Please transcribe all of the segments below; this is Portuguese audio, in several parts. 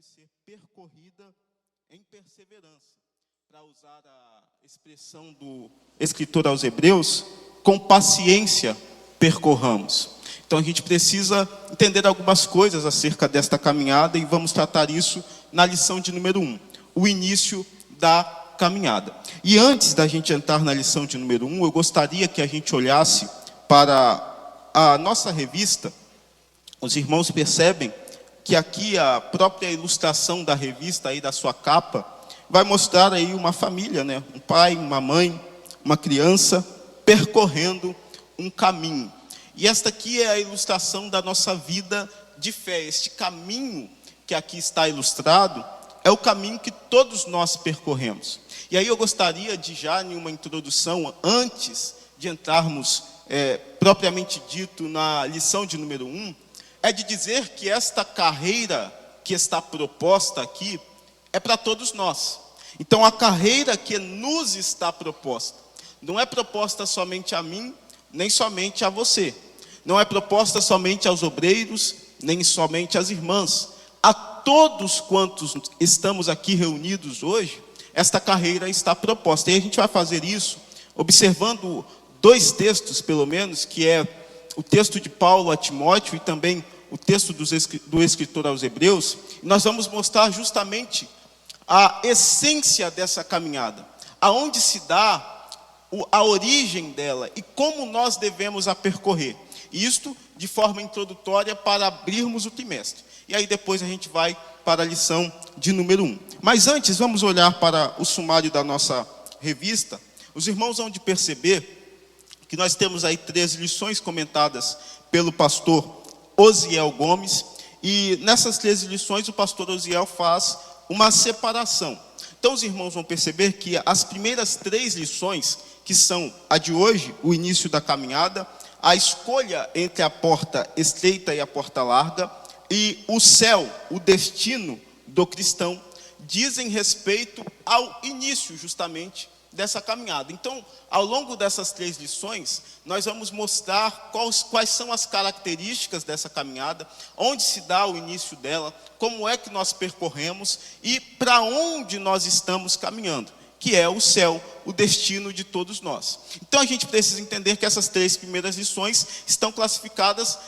deve ser percorrida em perseverança. Para usar a expressão do escritor aos Hebreus, com paciência percorramos. Então a gente precisa entender algumas coisas acerca desta caminhada e vamos tratar isso na lição de número 1, o início da caminhada. E antes da gente entrar na lição de número 1, eu gostaria que a gente olhasse para a nossa revista. Os irmãos percebem que aqui a própria ilustração da revista, aí da sua capa, vai mostrar aí uma família, né? Um pai, uma mãe, uma criança, percorrendo um caminho. E esta aqui é a ilustração da nossa vida de fé. Este caminho que aqui está ilustrado é o caminho que todos nós percorremos. E aí eu gostaria de já, em uma introdução, antes de entrarmos propriamente dito na lição de número 1, é de dizer que esta carreira que está proposta aqui é para todos nós. Então a carreira que nos está proposta não é proposta somente a mim, nem somente a você. Não é proposta somente aos obreiros, nem somente às irmãs. A todos quantos estamos aqui reunidos hoje, esta carreira está proposta. E a gente vai fazer isso observando dois textos, pelo menos, que é o texto de Paulo a Timóteo e também o texto do escritor aos Hebreus. Nós vamos mostrar justamente a essência dessa caminhada, aonde se dá a origem dela e como nós devemos a percorrer. Isto de forma introdutória para abrirmos o trimestre. E aí depois a gente vai para a lição de número 1. Mas antes, vamos olhar para o sumário da nossa revista. Os irmãos vão de perceber que nós temos aí 13 lições comentadas pelo pastor Osiel Gomes. E nessas 13 lições o pastor Osiel faz uma separação. Então os irmãos vão perceber que as primeiras 3 lições, que são a de hoje, o início da caminhada, a escolha entre a porta estreita e a porta larga, e o céu, o destino do cristão, dizem respeito ao início justamente dessa caminhada. Então, ao longo dessas 3 lições, nós vamos mostrar quais são as características dessa caminhada, onde se dá o início dela, como é que nós percorremos e para onde nós estamos caminhando, que é o céu, o destino de todos nós. Então a gente precisa entender que essas 3 primeiras lições estão classificadas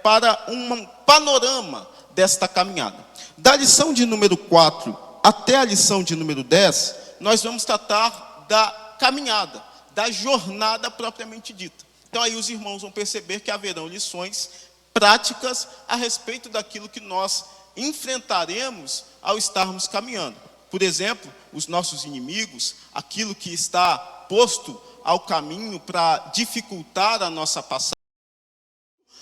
para um panorama desta caminhada. Da lição de número 4 até a lição de número 10, nós vamos tratar da caminhada, da jornada propriamente dita. Então aí os irmãos vão perceber que haverão lições práticas a respeito daquilo que nós enfrentaremos ao estarmos caminhando. Por exemplo, os nossos inimigos, aquilo que está posto ao caminho para dificultar a nossa passagem,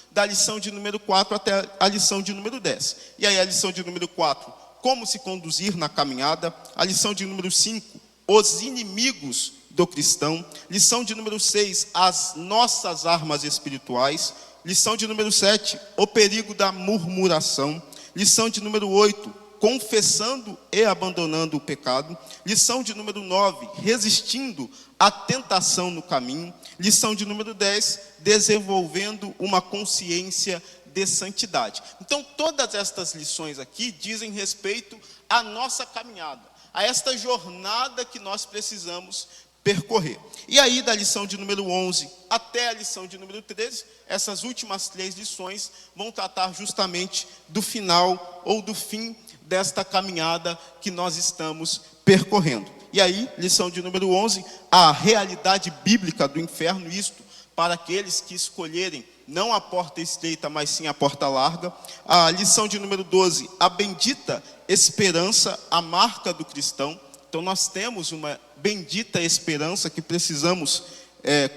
da lição de número 4 até a lição de número 10. E aí a lição de número 4, como se conduzir na caminhada. A lição de número 5, os inimigos do cristão. Lição de número 6, as nossas armas espirituais. Lição de número 7, o perigo da murmuração. Lição de número 8, confessando e abandonando o pecado. Lição de número 9, resistindo à tentação no caminho. Lição de número 10, desenvolvendo uma consciência de santidade. Então, todas estas lições aqui dizem respeito à nossa caminhada, a esta jornada que nós precisamos percorrer. E aí, da lição de número 11 até a lição de número 13, essas últimas 3 lições vão tratar justamente do final ou do fim desta caminhada que nós estamos percorrendo. E aí, lição de número 11, a realidade bíblica do inferno, isto para aqueles que escolherem não a porta estreita, mas sim a porta larga. A lição de número 12, a bendita esperança, a marca do cristão. Então nós temos uma bendita esperança que precisamos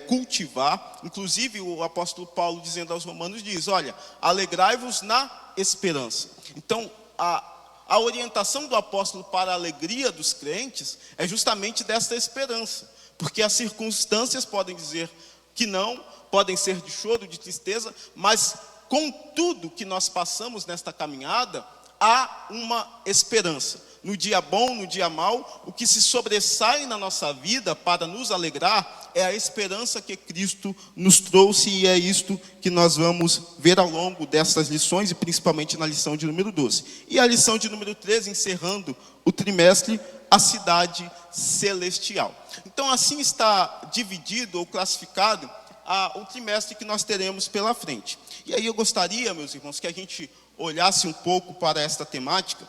cultivar. Inclusive o apóstolo Paulo, dizendo aos romanos, diz: olha, alegrai-vos na esperança. Então a orientação do apóstolo para a alegria dos crentes é justamente desta esperança, porque as circunstâncias podem dizer que não, podem ser de choro, de tristeza, mas com tudo que nós passamos nesta caminhada, há uma esperança. No dia bom, no dia mau, o que se sobressai na nossa vida para nos alegrar é a esperança que Cristo nos trouxe, e é isto que nós vamos ver ao longo dessas lições, e principalmente na lição de número 12. E a lição de número 13, encerrando o trimestre, a cidade celestial. Então, assim está dividido ou classificado o trimestre que nós teremos pela frente. E aí eu gostaria, meus irmãos, que a gente olhasse um pouco para esta temática,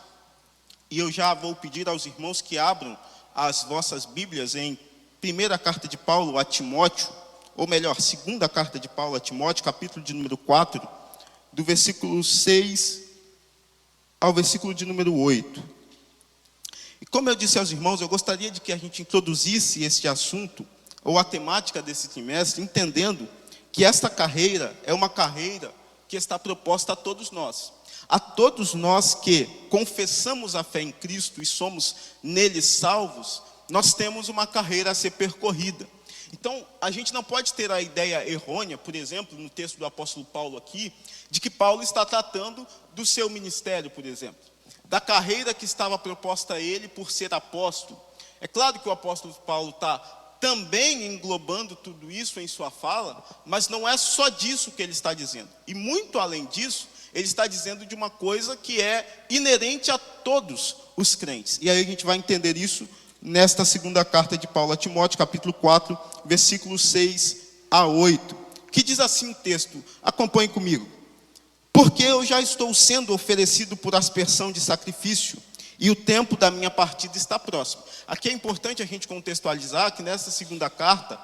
e eu já vou pedir aos irmãos que abram as vossas Bíblias em primeira carta de Paulo a Timóteo, ou melhor, segunda carta de Paulo a Timóteo, capítulo de número 4, do versículo 6 ao versículo de número 8. E como eu disse aos irmãos, eu gostaria de que a gente introduzisse este assunto, ou a temática desse trimestre, entendendo que esta carreira é uma carreira que está proposta a todos nós. A todos nós que confessamos a fé em Cristo e somos nele salvos, nós temos uma carreira a ser percorrida. Então, a gente não pode ter a ideia errônea, por exemplo, no texto do apóstolo Paulo aqui, de que Paulo está tratando do seu ministério, por exemplo, da carreira que estava proposta a ele por ser apóstolo. É claro que o apóstolo Paulo está também englobando tudo isso em sua fala, mas não é só disso que ele está dizendo. E muito além disso, ele está dizendo de uma coisa que é inerente a todos os crentes. E aí a gente vai entender isso nesta segunda carta de Paulo a Timóteo, capítulo 4, versículos 6 a 8, que diz assim o texto, acompanhe comigo. Porque eu já estou sendo oferecido por aspersão de sacrifício, e o tempo da minha partida está próximo. Aqui é importante a gente contextualizar que nessa segunda carta,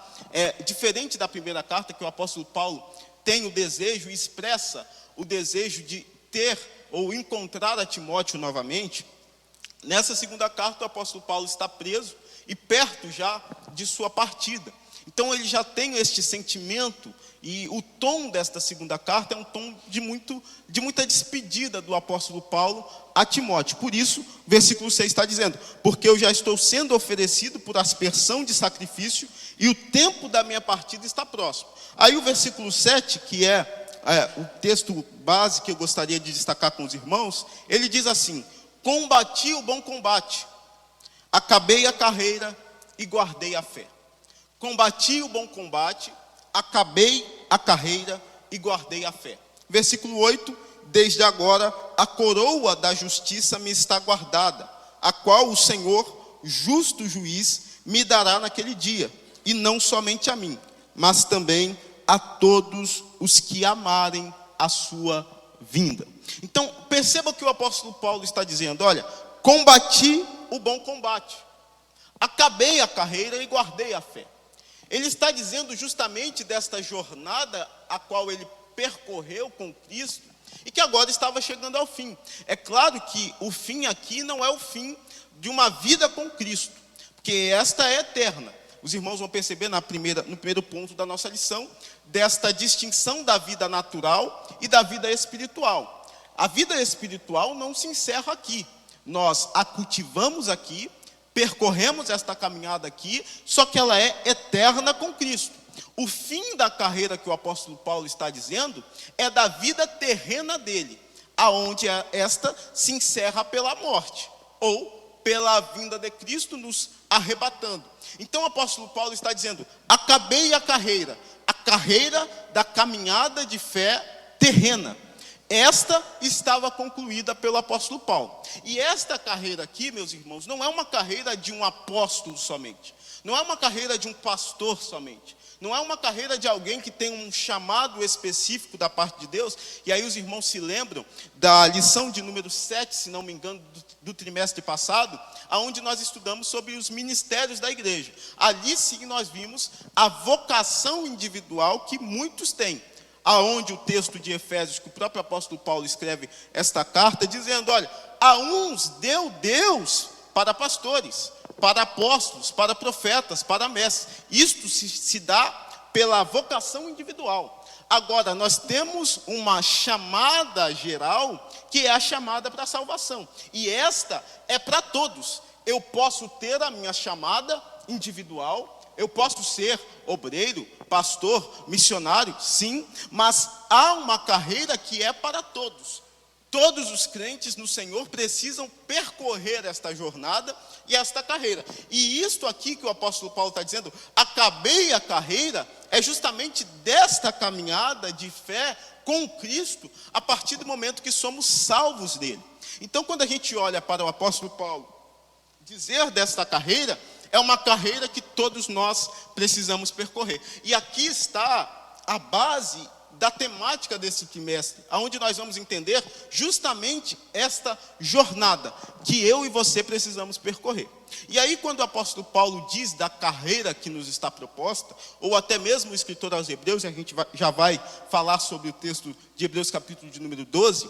diferente da primeira carta, que o apóstolo Paulo tem o desejo e expressa o desejo de ter ou encontrar a Timóteo novamente, nessa segunda carta o apóstolo Paulo está preso e perto já de sua partida. Então ele já tem este sentimento, e o tom desta segunda carta é um tom de muita despedida do apóstolo Paulo a Timóteo. Por isso, versículo 6 está dizendo, porque eu já estou sendo oferecido por aspersão de sacrifício, e o tempo da minha partida está próximo. Aí o versículo 7, que é o texto base que eu gostaria de destacar com os irmãos, ele diz assim, combati o bom combate, acabei a carreira e guardei a fé. Combati o bom combate, acabei a carreira e guardei a fé. Versículo 8, desde agora a coroa da justiça me está guardada, a qual o Senhor, justo juiz, me dará naquele dia, e não somente a mim, mas também a todos os que amarem a sua vinda. Então, perceba o que o apóstolo Paulo está dizendo, olha, combati o bom combate, acabei a carreira e guardei a fé. Ele está dizendo justamente desta jornada a qual ele percorreu com Cristo e que agora estava chegando ao fim. É claro que o fim aqui não é o fim de uma vida com Cristo, porque esta é eterna. Os irmãos vão perceber no primeiro ponto da nossa lição, desta distinção da vida natural e da vida espiritual. A vida espiritual não se encerra aqui. Nós a cultivamos aqui, percorremos esta caminhada aqui, só que ela é eterna com Cristo. O fim da carreira que o apóstolo Paulo está dizendo é da vida terrena dele, aonde esta se encerra pela morte, ou pela vinda de Cristo nos arrebatando. Então o apóstolo Paulo está dizendo, acabei a carreira da caminhada de fé terrena. Esta estava concluída pelo apóstolo Paulo. E esta carreira aqui, meus irmãos, não é uma carreira de um apóstolo somente. Não é uma carreira de um pastor somente. Não é uma carreira de alguém que tem um chamado específico da parte de Deus. E aí os irmãos se lembram da lição de número 7, se não me engano, do trimestre passado, onde nós estudamos sobre os ministérios da igreja. Ali sim nós vimos a vocação individual que muitos têm. Aonde o texto de Efésios, que o próprio apóstolo Paulo escreve esta carta, dizendo, olha, a uns deu Deus para pastores, para apóstolos, para profetas, para mestres. Isto se dá pela vocação individual. Agora, nós temos uma chamada geral, que é a chamada para a salvação. E esta é para todos. Eu posso ter a minha chamada individual, eu posso ser obreiro, pastor, missionário, sim, mas há uma carreira que é para todos. Todos os crentes no Senhor precisam percorrer esta jornada e esta carreira. E isto aqui que o apóstolo Paulo está dizendo, acabei a carreira, é justamente desta caminhada de fé com Cristo, a partir do momento que somos salvos dele. Então, quando a gente olha para o apóstolo Paulo dizer desta carreira, é uma carreira que todos nós precisamos percorrer. E aqui está a base da temática desse trimestre, onde nós vamos entender justamente esta jornada que eu e você precisamos percorrer. E aí, quando o apóstolo Paulo diz da carreira que nos está proposta, ou até mesmo o escritor aos Hebreus, e a gente já vai falar sobre o texto de Hebreus capítulo de número 12,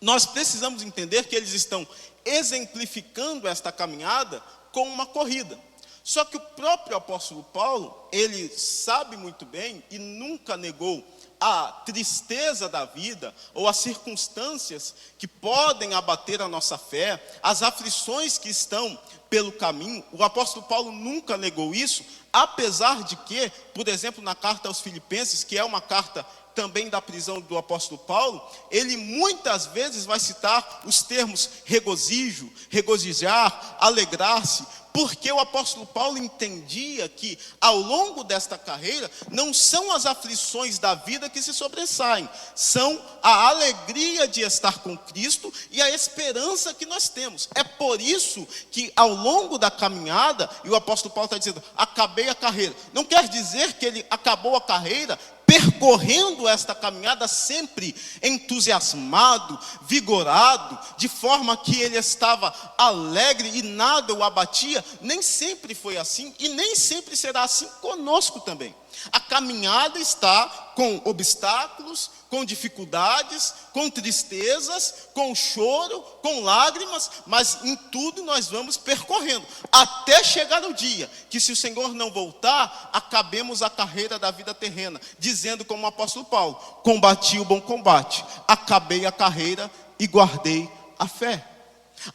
nós precisamos entender que eles estão exemplificando esta caminhada com uma corrida. Só que o próprio apóstolo Paulo, ele sabe muito bem e nunca negou a tristeza da vida ou as circunstâncias que podem abater a nossa fé, as aflições que estão pelo caminho. O apóstolo Paulo nunca negou isso, apesar de que, por exemplo, na carta aos Filipenses, que é uma carta também da prisão do apóstolo Paulo, ele muitas vezes vai citar os termos regozijo, regozijar, alegrar-se, porque o apóstolo Paulo entendia que ao longo desta carreira não são as aflições da vida que se sobressaem, são a alegria de estar com Cristo e a esperança que nós temos. É por isso que ao longo da caminhada, e o apóstolo Paulo está dizendo, acabei a carreira, não quer dizer que ele acabou a carreira percorrendo esta caminhada sempre entusiasmado, vigorado, de forma que ele estava alegre e nada o abatia. Nem sempre foi assim e nem sempre será assim conosco também. A caminhada está com obstáculos, com dificuldades, com tristezas, com choro, com lágrimas, mas em tudo nós vamos percorrendo, até chegar o dia que, se o Senhor não voltar, acabemos a carreira da vida terrena, dizendo como o apóstolo Paulo, combati o bom combate, acabei a carreira e guardei a fé.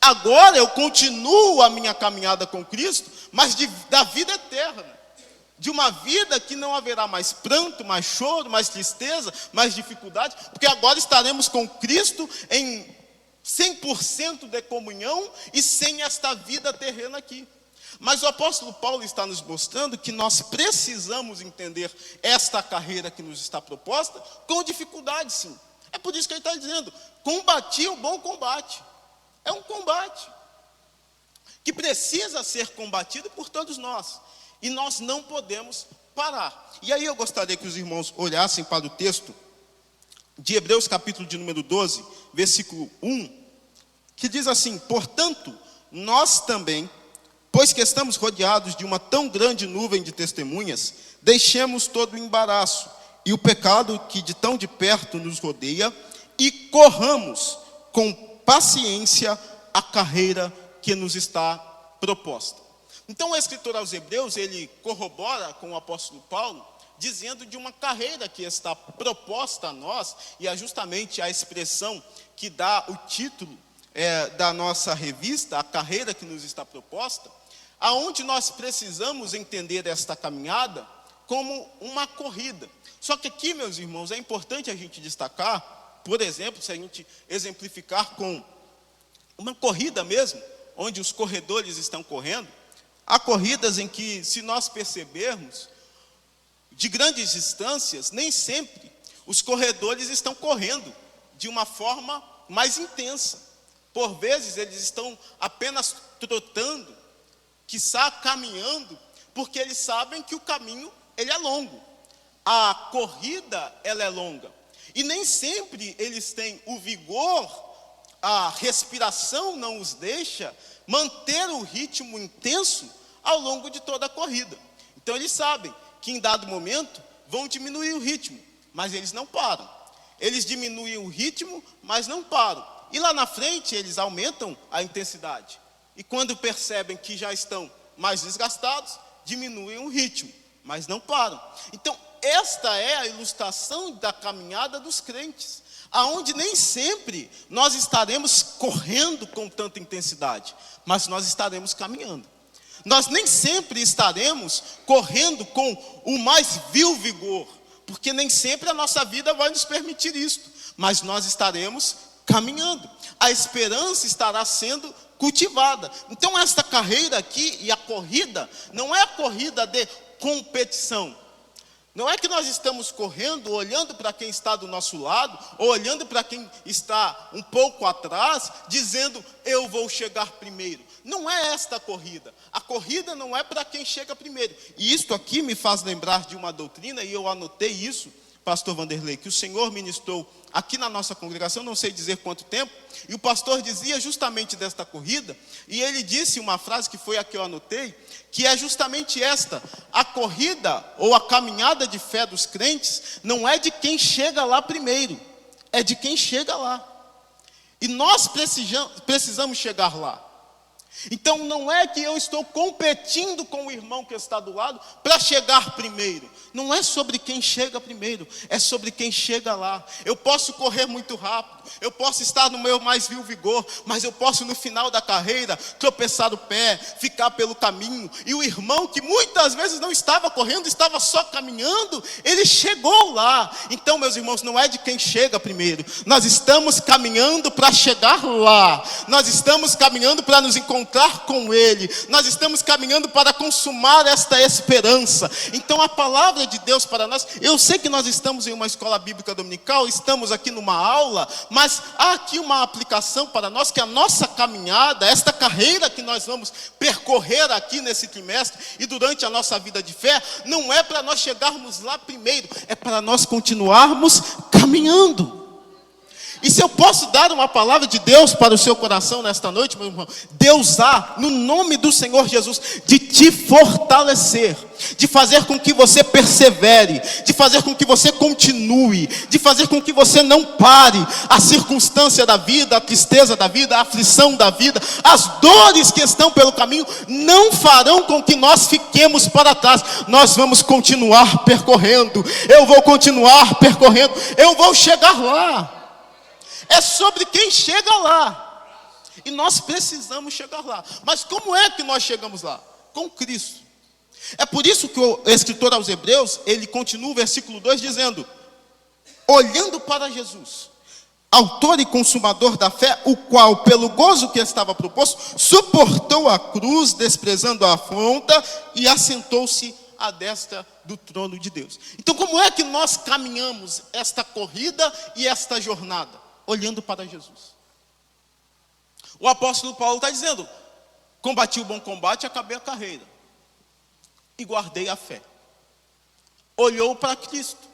Agora eu continuo a minha caminhada com Cristo, mas da vida eterna, de uma vida que não haverá mais pranto, mais choro, mais tristeza, mais dificuldade, porque agora estaremos com Cristo em 100% de comunhão e sem esta vida terrena aqui. Mas o apóstolo Paulo está nos mostrando que nós precisamos entender esta carreira que nos está proposta com dificuldade, sim. É por isso que ele está dizendo, combati o bom combate. É um combate que precisa ser combatido por todos nós. E nós não podemos parar. E aí eu gostaria que os irmãos olhassem para o texto de Hebreus capítulo de número 12, versículo 1, que diz assim, portanto, nós também, pois que estamos rodeados de uma tão grande nuvem de testemunhas, deixemos todo o embaraço e o pecado que de tão de perto nos rodeia e corramos com paciência a carreira que nos está proposta. Então o escritor aos Hebreus, ele corrobora com o apóstolo Paulo, dizendo de uma carreira que está proposta a nós, e é justamente a expressão que dá o título da nossa revista, a carreira que nos está proposta, aonde nós precisamos entender esta caminhada como uma corrida. Só que aqui, meus irmãos, é importante a gente destacar, por exemplo, se a gente exemplificar com uma corrida mesmo, onde os corredores estão correndo, há corridas em que, se nós percebermos, de grandes distâncias, nem sempre os corredores estão correndo de uma forma mais intensa. Por vezes eles estão apenas trotando, quiçá caminhando, porque eles sabem que o caminho ele é longo. A corrida ela é longa. E nem sempre eles têm o vigor, a respiração não os deixa manter o ritmo intenso ao longo de toda a corrida. Então eles sabem que em dado momento vão diminuir o ritmo, mas eles não param. Eles diminuem o ritmo, mas não param. E lá na frente eles aumentam a intensidade. E quando percebem que já estão mais desgastados, diminuem o ritmo, mas não param. Então esta é a ilustração da caminhada dos crentes, aonde nem sempre nós estaremos correndo com tanta intensidade, mas nós estaremos caminhando. Nós nem sempre estaremos correndo com o mais vil vigor, porque nem sempre a nossa vida vai nos permitir isto, mas nós estaremos caminhando. A esperança estará sendo cultivada. Então esta carreira aqui e a corrida, não é a corrida de competição. Não é que nós estamos correndo, olhando para quem está do nosso lado, ou olhando para quem está um pouco atrás, dizendo, eu vou chegar primeiro. Não é esta a corrida. A corrida não é para quem chega primeiro. E isto aqui me faz lembrar de uma doutrina, e eu anotei isso, pastor Vanderlei, que o Senhor ministrou aqui na nossa congregação, não sei dizer quanto tempo, e o pastor dizia justamente desta corrida, e ele disse uma frase que foi a que eu anotei, que é justamente esta: a corrida ou a caminhada de fé dos crentes não é de quem chega lá primeiro, é de quem chega lá. E nós precisamos chegar lá. Então não é que eu estou competindo com o irmão que está do lado para chegar primeiro. Não é sobre quem chega primeiro, é sobre quem chega lá. Eu posso correr muito rápido, eu posso estar no meu mais vil vigor, mas eu posso no final da carreira tropeçar o pé, ficar pelo caminho. E o irmão que muitas vezes não estava correndo, estava só caminhando, ele chegou lá. Então, meus irmãos, não é de quem chega primeiro. Nós estamos caminhando para chegar lá. Nós estamos caminhando para nos encontrar com Ele. Nós estamos caminhando para consumar esta esperança. Então a palavra de Deus para nós, eu sei que nós estamos em uma escola bíblica dominical, estamos aqui numa aula, mas há aqui uma aplicação para nós, que a nossa caminhada, esta carreira que nós vamos percorrer aqui nesse trimestre e durante a nossa vida de fé, não é para nós chegarmos lá primeiro, é para nós continuarmos caminhando. E se eu posso dar uma palavra de Deus para o seu coração nesta noite, meu irmão, Deus há, no nome do Senhor Jesus, de te fortalecer, de fazer com que você persevere, de fazer com que você continue, de fazer com que você não pare. A circunstância da vida, a tristeza da vida, a aflição da vida, as dores que estão pelo caminho, não farão com que nós fiquemos para trás. Nós vamos continuar percorrendo, eu vou continuar percorrendo, eu vou chegar lá. É sobre quem chega lá. E nós precisamos chegar lá. Mas como é que nós chegamos lá? Com Cristo. É por isso que o escritor aos Hebreus, ele continua o versículo 2 dizendo: olhando para Jesus, autor e consumador da fé, o qual, pelo gozo que estava proposto, suportou a cruz, desprezando a afronta, e assentou-se à destra do trono de Deus. Então, como é que nós caminhamos esta corrida e esta jornada? Olhando para Jesus. O apóstolo Paulo está dizendo: combati o bom combate, acabei a carreira e guardei a fé. Olhou para Cristo,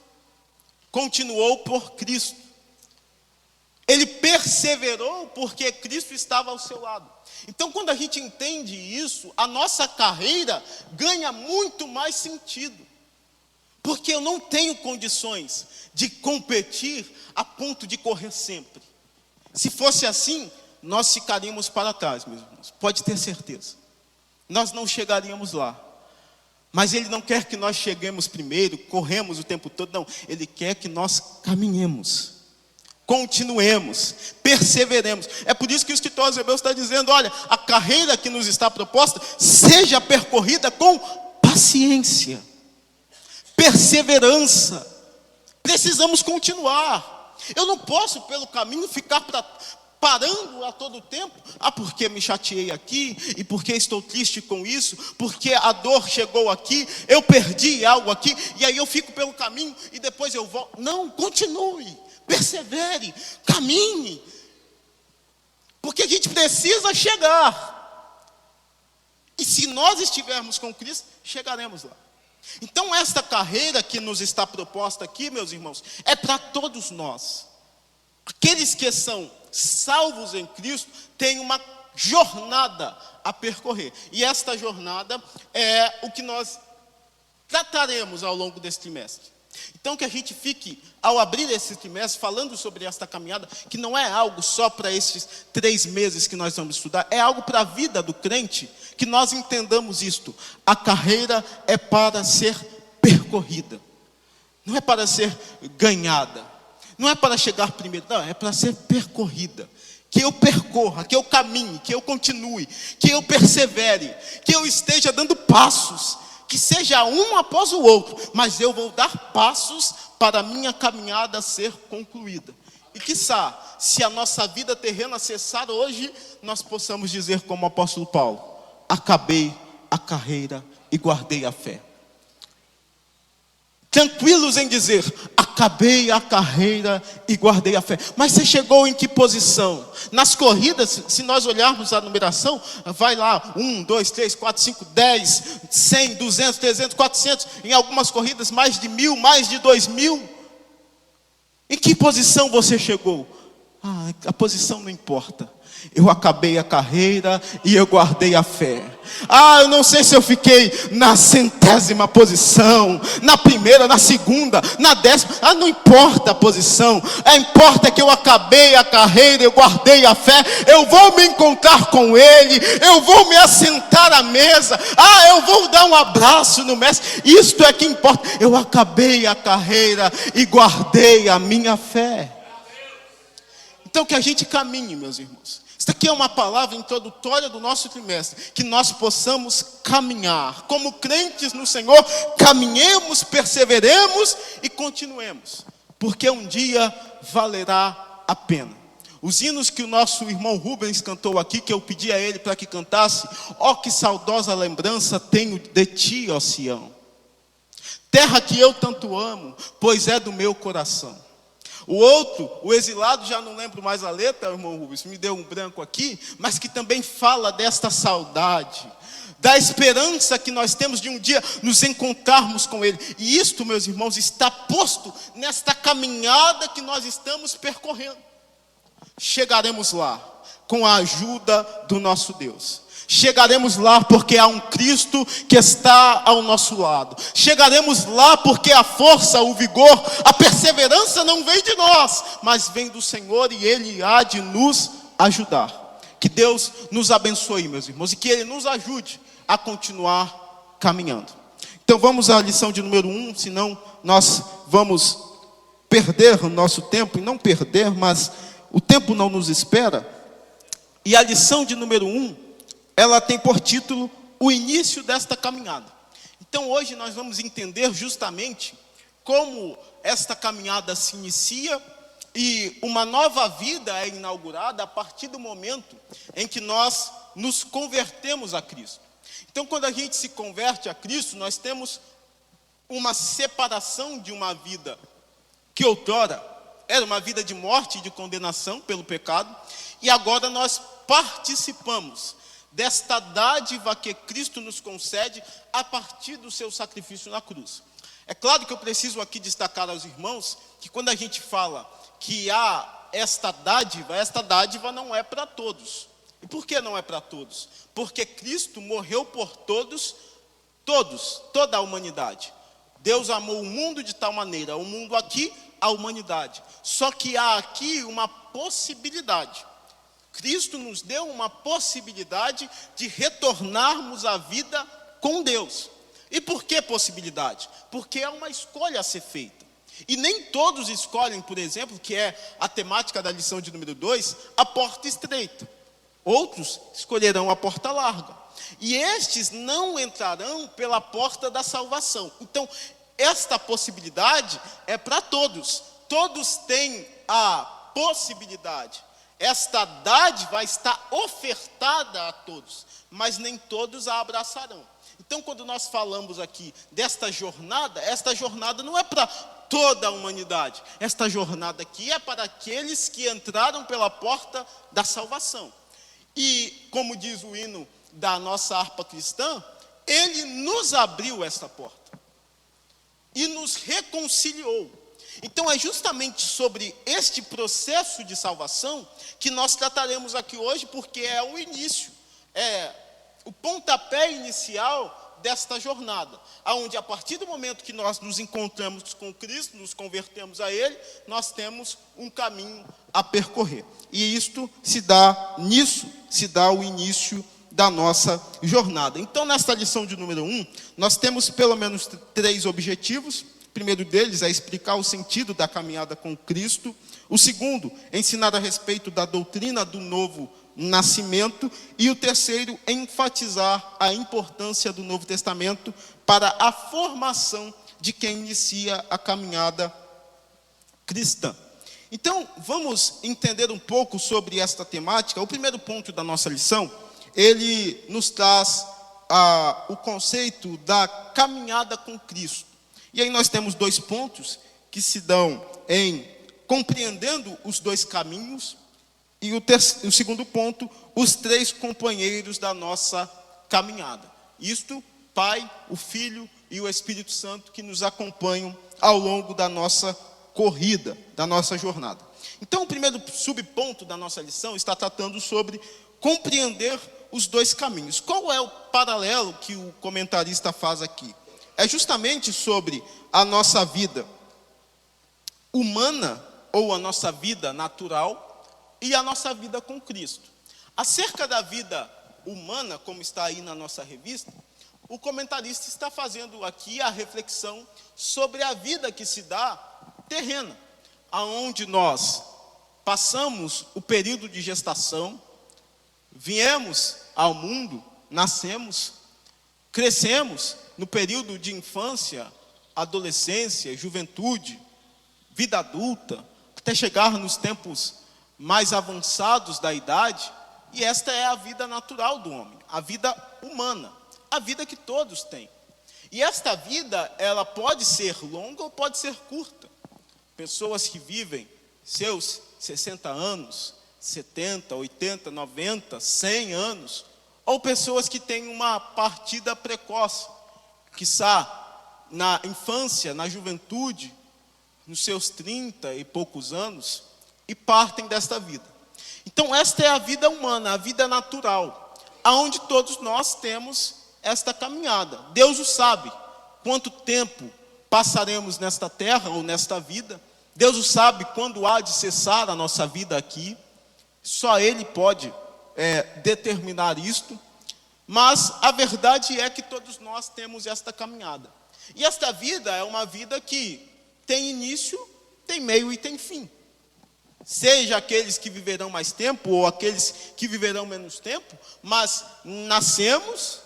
continuou por Cristo. Ele perseverou porque Cristo estava ao seu lado. Então, quando a gente entende isso, a nossa carreira ganha muito mais sentido. Porque eu não tenho condições de competir a ponto de correr sempre. Se fosse assim, nós ficaríamos para trás, meus irmãos. Pode ter certeza. Nós não chegaríamos lá. Mas Ele não quer que nós cheguemos primeiro, corremos o tempo todo. Não, Ele quer que nós caminhemos, continuemos, perseveremos. É por isso que o escritor aos Hebreus está dizendo: olha, a carreira que nos está proposta seja percorrida com paciência, perseverança. Precisamos continuar. Eu não posso pelo caminho ficar parando a todo tempo. Porque me chateei aqui, e porque estou triste com isso, porque a dor chegou aqui, eu perdi algo aqui, e aí eu fico pelo caminho e depois eu volto. Não, continue, persevere, caminhe, porque a gente precisa chegar. E se nós estivermos com Cristo, chegaremos lá. Então esta carreira que nos está proposta aqui, meus irmãos, é para todos nós. Aqueles que são salvos em Cristo têm uma jornada a percorrer. E esta jornada é o que nós trataremos ao longo desse trimestre. Então que a gente fique, ao abrir esse trimestre, falando sobre esta caminhada, que não é algo só para esses 3 meses que nós vamos estudar, é algo para a vida do crente, que nós entendamos isto. A carreira é para ser percorrida, não é para ser ganhada, não é para chegar primeiro, não, é para ser percorrida. Que eu percorra, que eu caminhe, que eu continue, que eu persevere, que eu esteja dando passos, que seja um após o outro, mas eu vou dar passos para a minha caminhada ser concluída. E quiçá, se a nossa vida terrena cessar hoje, nós possamos dizer como o apóstolo Paulo: acabei a carreira e guardei a fé. tranquilos em dizer: acabei a carreira e guardei a fé. Mas você chegou em que posição? Nas corridas, se nós olharmos a numeração, vai lá 1, 2, 3, 4, 5, 10, 100, 200, 300, 400, em algumas corridas mais de 1000, mais de 2000. Em que posição você chegou? A posição não importa. Eu acabei a carreira e eu guardei a fé. Eu não sei se eu fiquei na 100ª posição, na primeira, na segunda, na 10ª. Não importa a posição. Importa que eu acabei a carreira, eu guardei a fé. Eu vou me encontrar com Ele. Eu vou me assentar à mesa. Eu vou dar um abraço no mestre. Isto é que importa. Eu acabei a carreira e guardei a minha fé. Então que a gente caminhe, meus irmãos. Isso aqui é uma palavra introdutória do nosso trimestre. Que nós possamos caminhar. Como crentes no Senhor, caminhemos, perseveremos e continuemos. Porque um dia valerá a pena. Os hinos que o nosso irmão Rubens cantou aqui, que eu pedi a ele para que cantasse. Que saudosa lembrança tenho de ti, ó Sião. Terra que eu tanto amo, pois é do meu coração. O outro, o exilado, já não lembro mais a letra, irmão Rubens, me deu um branco aqui, mas que também fala desta saudade, da esperança que nós temos de um dia nos encontrarmos com Ele. E isto, meus irmãos, está posto nesta caminhada que nós estamos percorrendo. Chegaremos lá, com a ajuda do nosso Deus. Chegaremos lá porque há um Cristo que está ao nosso lado. Chegaremos lá porque a força, o vigor, a perseverança não vem de nós, mas vem do Senhor e Ele há de nos ajudar. Que Deus nos abençoe, meus irmãos, e que Ele nos ajude a continuar caminhando. Então vamos à lição de número 1, senão nós vamos perder o nosso tempo, e não perder, mas o tempo não nos espera. E a lição de número 1, ela tem por título o início desta caminhada. Então hoje nós vamos entender justamente como esta caminhada se inicia e uma nova vida é inaugurada a partir do momento em que nós nos convertemos a Cristo. Então quando a gente se converte a Cristo, nós temos uma separação de uma vida que outrora era uma vida de morte e de condenação pelo pecado, e agora nós participamos desta dádiva que Cristo nos concede a partir do seu sacrifício na cruz. É claro que eu preciso aqui destacar aos irmãos que quando a gente fala que há esta dádiva não é para todos. E por que não é para todos? Porque Cristo morreu por todos, toda a humanidade. Deus amou o mundo de tal maneira, o mundo aqui, a humanidade. Só que há aqui uma possibilidade. Cristo nos deu uma possibilidade de retornarmos à vida com Deus. E por que possibilidade? Porque é uma escolha a ser feita. E nem todos escolhem, por exemplo, que é a temática da lição de número 2, a porta estreita. Outros escolherão a porta larga. E estes não entrarão pela porta da salvação. Então, esta possibilidade é para todos. Todos têm a possibilidade. Esta dádiva está ofertada a todos, mas nem todos a abraçarão. Então, quando nós falamos aqui desta jornada, esta jornada não é para toda a humanidade. Esta jornada aqui é para aqueles que entraram pela porta da salvação. E, como diz o hino da nossa harpa cristã, Ele nos abriu esta porta e nos reconciliou. Então é justamente sobre este processo de salvação que nós trataremos aqui hoje, porque é o início, é o pontapé inicial desta jornada, onde a partir do momento que nós nos encontramos com Cristo, nos convertemos a Ele, nós temos um caminho a percorrer. E isto nisso se dá o início da nossa jornada. Então nesta lição de número 1, nós temos pelo menos 3 objetivos. O primeiro deles é explicar o sentido da caminhada com Cristo. O segundo, ensinar a respeito da doutrina do novo nascimento. E o terceiro, enfatizar a importância do Novo Testamento para a formação de quem inicia a caminhada cristã. Então, vamos entender um pouco sobre esta temática. O primeiro ponto da nossa lição, ele nos traz o conceito da caminhada com Cristo. E aí nós temos 2 pontos que se dão em compreendendo os 2 caminhos, e o segundo ponto, os 3 companheiros da nossa caminhada. Isto, Pai, o Filho e o Espírito Santo, que nos acompanham ao longo da nossa corrida, da nossa jornada. Então, o primeiro subponto da nossa lição está tratando sobre compreender os 2 caminhos. Qual é o paralelo que o comentarista faz aqui? É justamente sobre a nossa vida humana, ou a nossa vida natural, e a nossa vida com Cristo. Acerca da vida humana, como está aí na nossa revista, o comentarista está fazendo aqui a reflexão sobre a vida que se dá terrena, aonde nós passamos o período de gestação, viemos ao mundo, nascemos, crescemos no período de infância, adolescência, juventude, vida adulta, até chegar nos tempos mais avançados da idade, e esta é a vida natural do homem, a vida humana, a vida que todos têm. E esta vida, ela pode ser longa ou pode ser curta. Pessoas que vivem seus 60 anos, 70, 80, 90, 100 anos, ou pessoas que têm uma partida precoce, quiçá na infância, na juventude, nos seus 30 e poucos anos, e partem desta vida. Então, esta é a vida humana, a vida natural, aonde todos nós temos esta caminhada. Deus o sabe, quanto tempo passaremos nesta terra ou nesta vida. Deus o sabe quando há de cessar a nossa vida aqui. Só Ele pode determinar isto. Mas a verdade é que todos nós temos esta caminhada. E esta vida é uma vida que tem início, tem meio e tem fim. Seja aqueles que viverão mais tempo ou aqueles que viverão menos tempo, mas nascemos,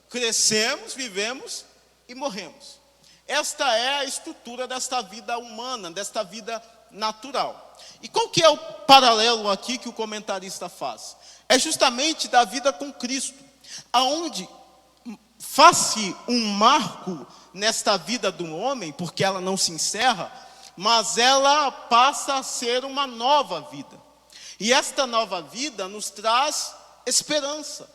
crescemos, vivemos e morremos. Esta é a estrutura desta vida humana, desta vida natural. E qual que é o paralelo aqui que o comentarista faz? É justamente da vida com Cristo, aonde faz-se um marco nesta vida do homem, porque ela não se encerra, mas ela passa a ser uma nova vida. E esta nova vida nos traz esperança.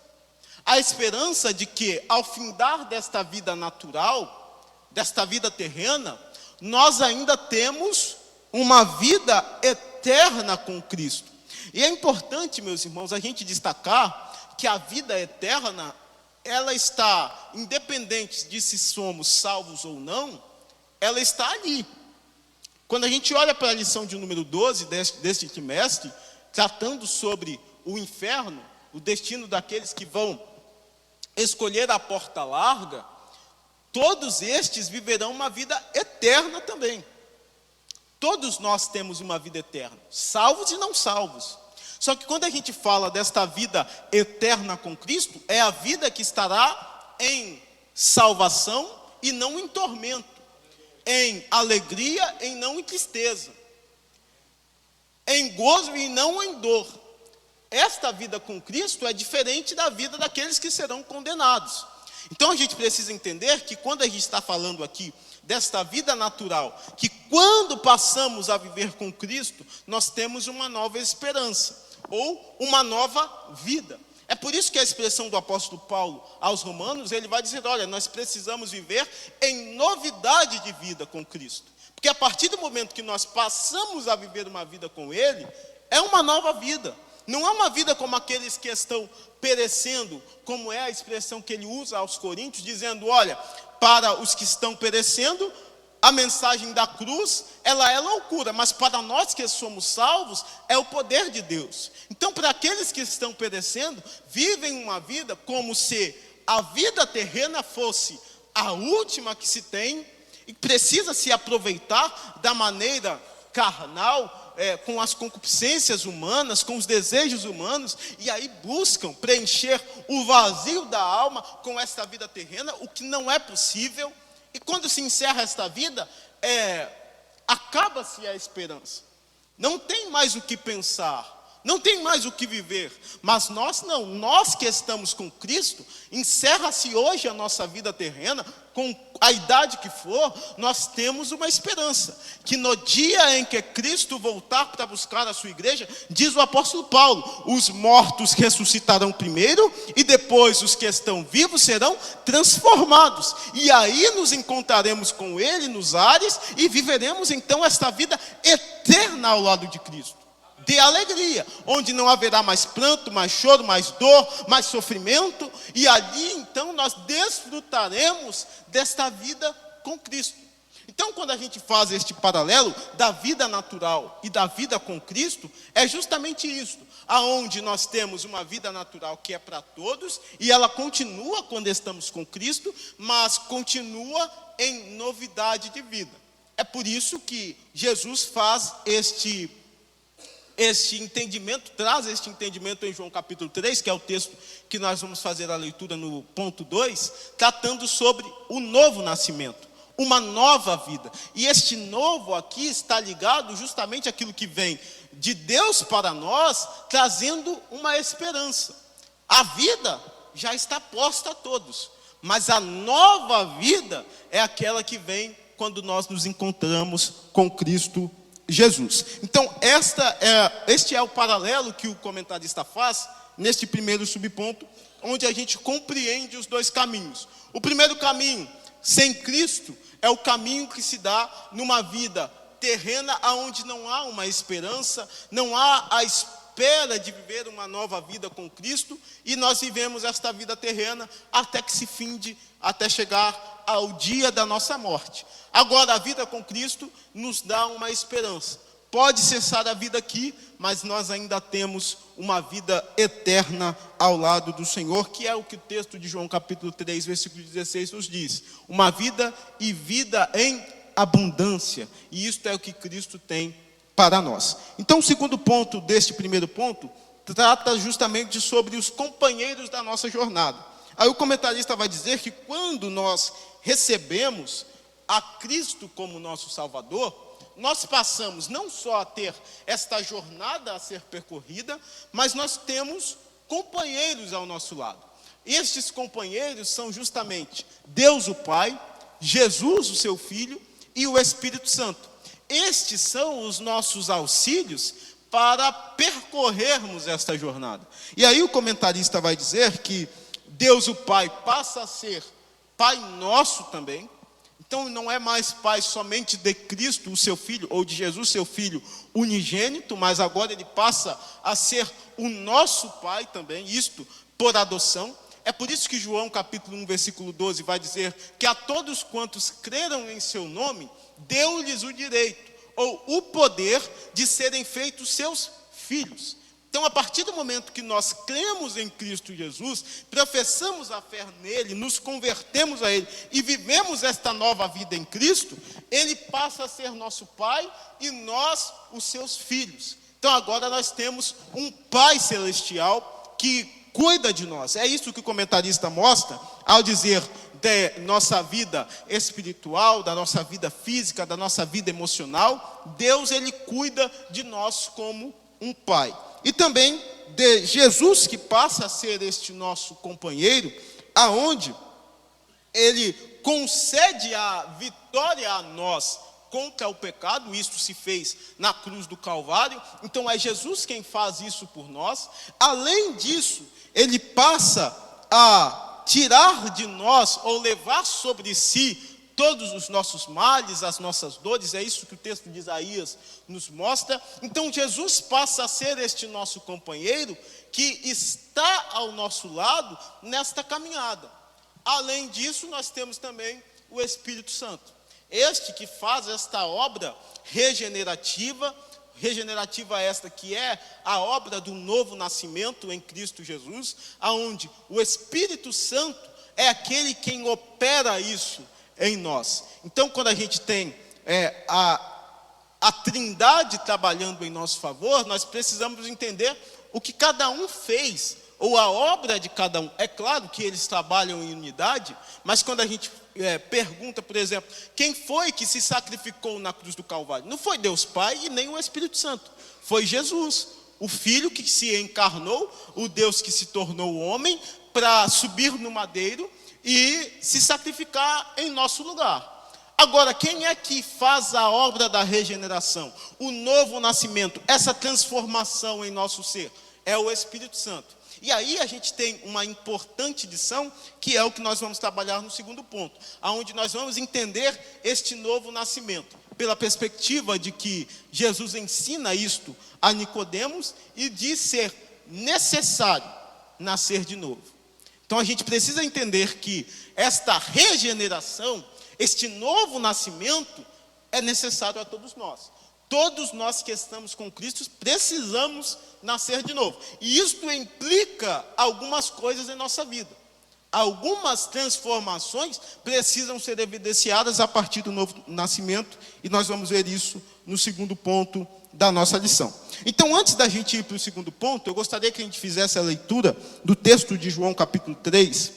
A esperança de que, ao findar desta vida natural, desta vida terrena, nós ainda temos uma vida eterna com Cristo. E é importante, meus irmãos, a gente destacar que a vida eterna, ela está, independente de se somos salvos ou não, ela está ali. Quando a gente olha para a lição de número 12 deste trimestre, tratando sobre o inferno, o destino daqueles que vão escolher a porta larga, todos estes viverão uma vida eterna também. Todos nós temos uma vida eterna, salvos e não salvos. Só que quando a gente fala desta vida eterna com Cristo, é a vida que estará em salvação e não em tormento, em alegria e não em tristeza, em gozo e não em dor. Esta vida com Cristo é diferente da vida daqueles que serão condenados. Então a gente precisa entender que quando a gente está falando aqui desta vida natural, que quando passamos a viver com Cristo, nós temos uma nova esperança, ou uma nova vida. É por isso que a expressão do apóstolo Paulo aos Romanos, ele vai dizer, olha, nós precisamos viver em novidade de vida com Cristo. Porque a partir do momento que nós passamos a viver uma vida com Ele, é uma nova vida. Não é uma vida como aqueles que estão perecendo, como é a expressão que ele usa aos Coríntios, dizendo, olha, para os que estão perecendo, a mensagem da cruz, ela é loucura, mas para nós que somos salvos, é o poder de Deus. Então, para aqueles que estão perecendo, vivem uma vida como se a vida terrena fosse a última que se tem, e precisa se aproveitar da maneira carnal, com as concupiscências humanas, com os desejos humanos, e aí buscam preencher o vazio da alma com esta vida terrena, o que não é possível. E quando se encerra esta vida, acaba-se a esperança. Não tem mais o que pensar, Não tem mais o que viver. Mas nós não, nós que estamos com Cristo, encerra-se hoje a nossa vida terrena, com a idade que for, nós temos uma esperança, que no dia em que Cristo voltar para buscar a sua igreja, diz o apóstolo Paulo, os mortos ressuscitarão primeiro, e depois os que estão vivos serão transformados, e aí nos encontraremos com Ele nos ares, e viveremos então esta vida eterna ao lado de Cristo, de alegria, onde não haverá mais pranto, mais choro, mais dor, mais sofrimento, e ali então nós desfrutaremos desta vida com Cristo. Então, quando a gente faz este paralelo da vida natural e da vida com Cristo, é justamente isso, aonde nós temos uma vida natural que é para todos, e ela continua quando estamos com Cristo, mas continua em novidade de vida. É por isso que Jesus faz este entendimento, traz este entendimento em João capítulo 3, que é o texto que nós vamos fazer a leitura no ponto 2, tratando sobre o novo nascimento, uma nova vida. E este novo aqui está ligado justamente àquilo que vem de Deus para nós, trazendo uma esperança. A vida já está posta a todos, mas a nova vida é aquela que vem quando nós nos encontramos com Cristo Jesus. Então, este é o paralelo que o comentarista faz neste primeiro subponto, onde a gente compreende os dois caminhos. O primeiro caminho, sem Cristo, é o caminho que se dá numa vida terrena, onde não há uma esperança, não há a espera de viver uma nova vida com Cristo, e nós vivemos esta vida terrena até que se finde, até chegar ao dia da nossa morte. Agora, a vida com Cristo nos dá uma esperança. Pode cessar a vida aqui, mas nós ainda temos uma vida eterna ao lado do Senhor, que é o que o texto de João capítulo 3, versículo 16 nos diz. Uma vida e vida em abundância. E isto é o que Cristo tem para nós. Então, o segundo ponto deste primeiro ponto, trata justamente sobre os companheiros da nossa jornada. Aí o comentarista vai dizer que quando nós recebemos a Cristo como nosso Salvador, nós passamos não só a ter esta jornada a ser percorrida, mas nós temos companheiros ao nosso lado. Estes companheiros são justamente Deus o Pai, Jesus o seu Filho e o Espírito Santo. Estes são os nossos auxílios para percorrermos esta jornada. E aí o comentarista vai dizer que Deus o Pai passa a ser Pai nosso também. Então não é mais Pai somente de Cristo, o seu Filho, ou de Jesus, seu Filho unigênito, mas agora ele passa a ser o nosso Pai também, isto por adoção. É por isso que João capítulo 1, versículo 12 vai dizer que a todos quantos creram em seu nome, deu-lhes o direito, ou o poder de serem feitos seus filhos. Então, a partir do momento que nós cremos em Cristo Jesus, professamos a fé nele, nos convertemos a ele e vivemos esta nova vida em Cristo, ele passa a ser nosso Pai e nós os seus filhos. Então, agora nós temos um Pai celestial que cuida de nós. É isso que o comentarista mostra ao dizer da nossa vida espiritual, da nossa vida física, da nossa vida emocional. Deus, ele cuida de nós como um Pai. E também de Jesus, que passa a ser este nosso companheiro, aonde ele concede a vitória a nós contra o pecado. Isto se fez na cruz do Calvário. Então é Jesus quem faz isso por nós. Além disso, ele passa a tirar de nós, ou levar sobre si, todos os nossos males, as nossas dores. É isso que o texto de Isaías nos mostra. Então Jesus passa a ser este nosso companheiro, que está ao nosso lado nesta caminhada. Além disso, nós temos também o Espírito Santo, este que faz esta obra regenerativa esta que é a obra do novo nascimento em Cristo Jesus, aonde o Espírito Santo é aquele quem opera isso em nós. Então, quando a gente tem a Trindade trabalhando em nosso favor, nós precisamos entender o que cada um fez, ou a obra de cada um. É claro que eles trabalham em unidade, mas quando a gente pergunta, por exemplo, quem foi que se sacrificou na cruz do Calvário? Não foi Deus Pai e nem o Espírito Santo, foi Jesus. o Filho que se encarnou, o Deus que se tornou homem, para subir no madeiro e se sacrificar em nosso lugar. Agora, quem é que faz a obra da regeneração? O novo nascimento, essa transformação em nosso ser, é o Espírito Santo. E aí a gente tem uma importante lição, que é o que nós vamos trabalhar no segundo ponto, onde nós vamos entender este novo nascimento, pela perspectiva de que Jesus ensina isto a Nicodemos e diz ser necessário nascer de novo. Então a gente precisa entender que esta regeneração, este novo nascimento, é necessário a todos nós. Todos nós que estamos com Cristo precisamos nascer de novo. E isto implica algumas coisas em nossa vida. Algumas transformações precisam ser evidenciadas a partir do novo nascimento. E nós vamos ver isso no segundo ponto da nossa lição. Então, antes da gente ir para o segundo ponto, eu gostaria que a gente fizesse a leitura do texto de João capítulo 3,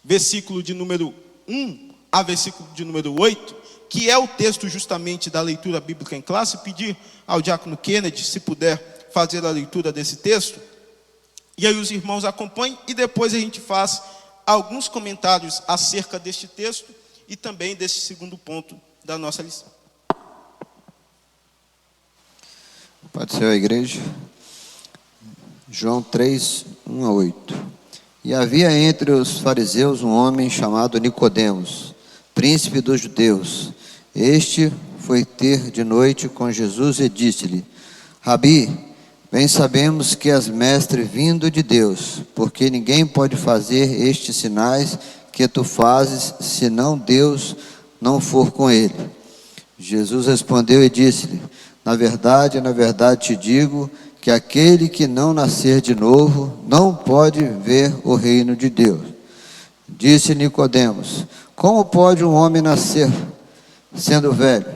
versículo de número 1 a versículo de número 8, que é o texto justamente da leitura bíblica em classe. Pedir ao diácono Kennedy, se puder fazer a leitura desse texto, e aí os irmãos acompanhem, e depois a gente faz alguns comentários acerca deste texto, e também desse segundo ponto da nossa lição. Pode ser a igreja. João 3, 1 a 8. E havia entre os fariseus um homem chamado Nicodemos, príncipe dos judeus. Este foi ter de noite com Jesus e disse-lhe: Rabi, bem sabemos que és mestre vindo de Deus, porque ninguém pode fazer estes sinais que tu fazes, senão Deus não for com ele. Jesus respondeu e disse-lhe: na verdade te digo que aquele que não nascer de novo não pode ver o reino de Deus. Disse Nicodemos: como pode um homem nascer sendo velho?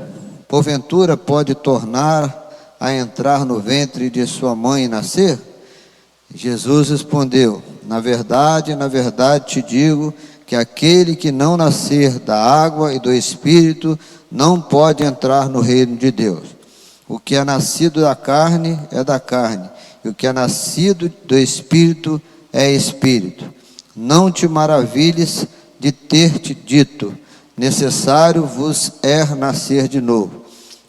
Porventura pode tornar a entrar no ventre de sua mãe e nascer? Jesus respondeu: na verdade te digo que aquele que não nascer da água e do Espírito não pode entrar no reino de Deus. O que é nascido da carne é da carne, e o que é nascido do Espírito é Espírito. Não te maravilhes de ter-te dito: necessário vos é nascer de novo.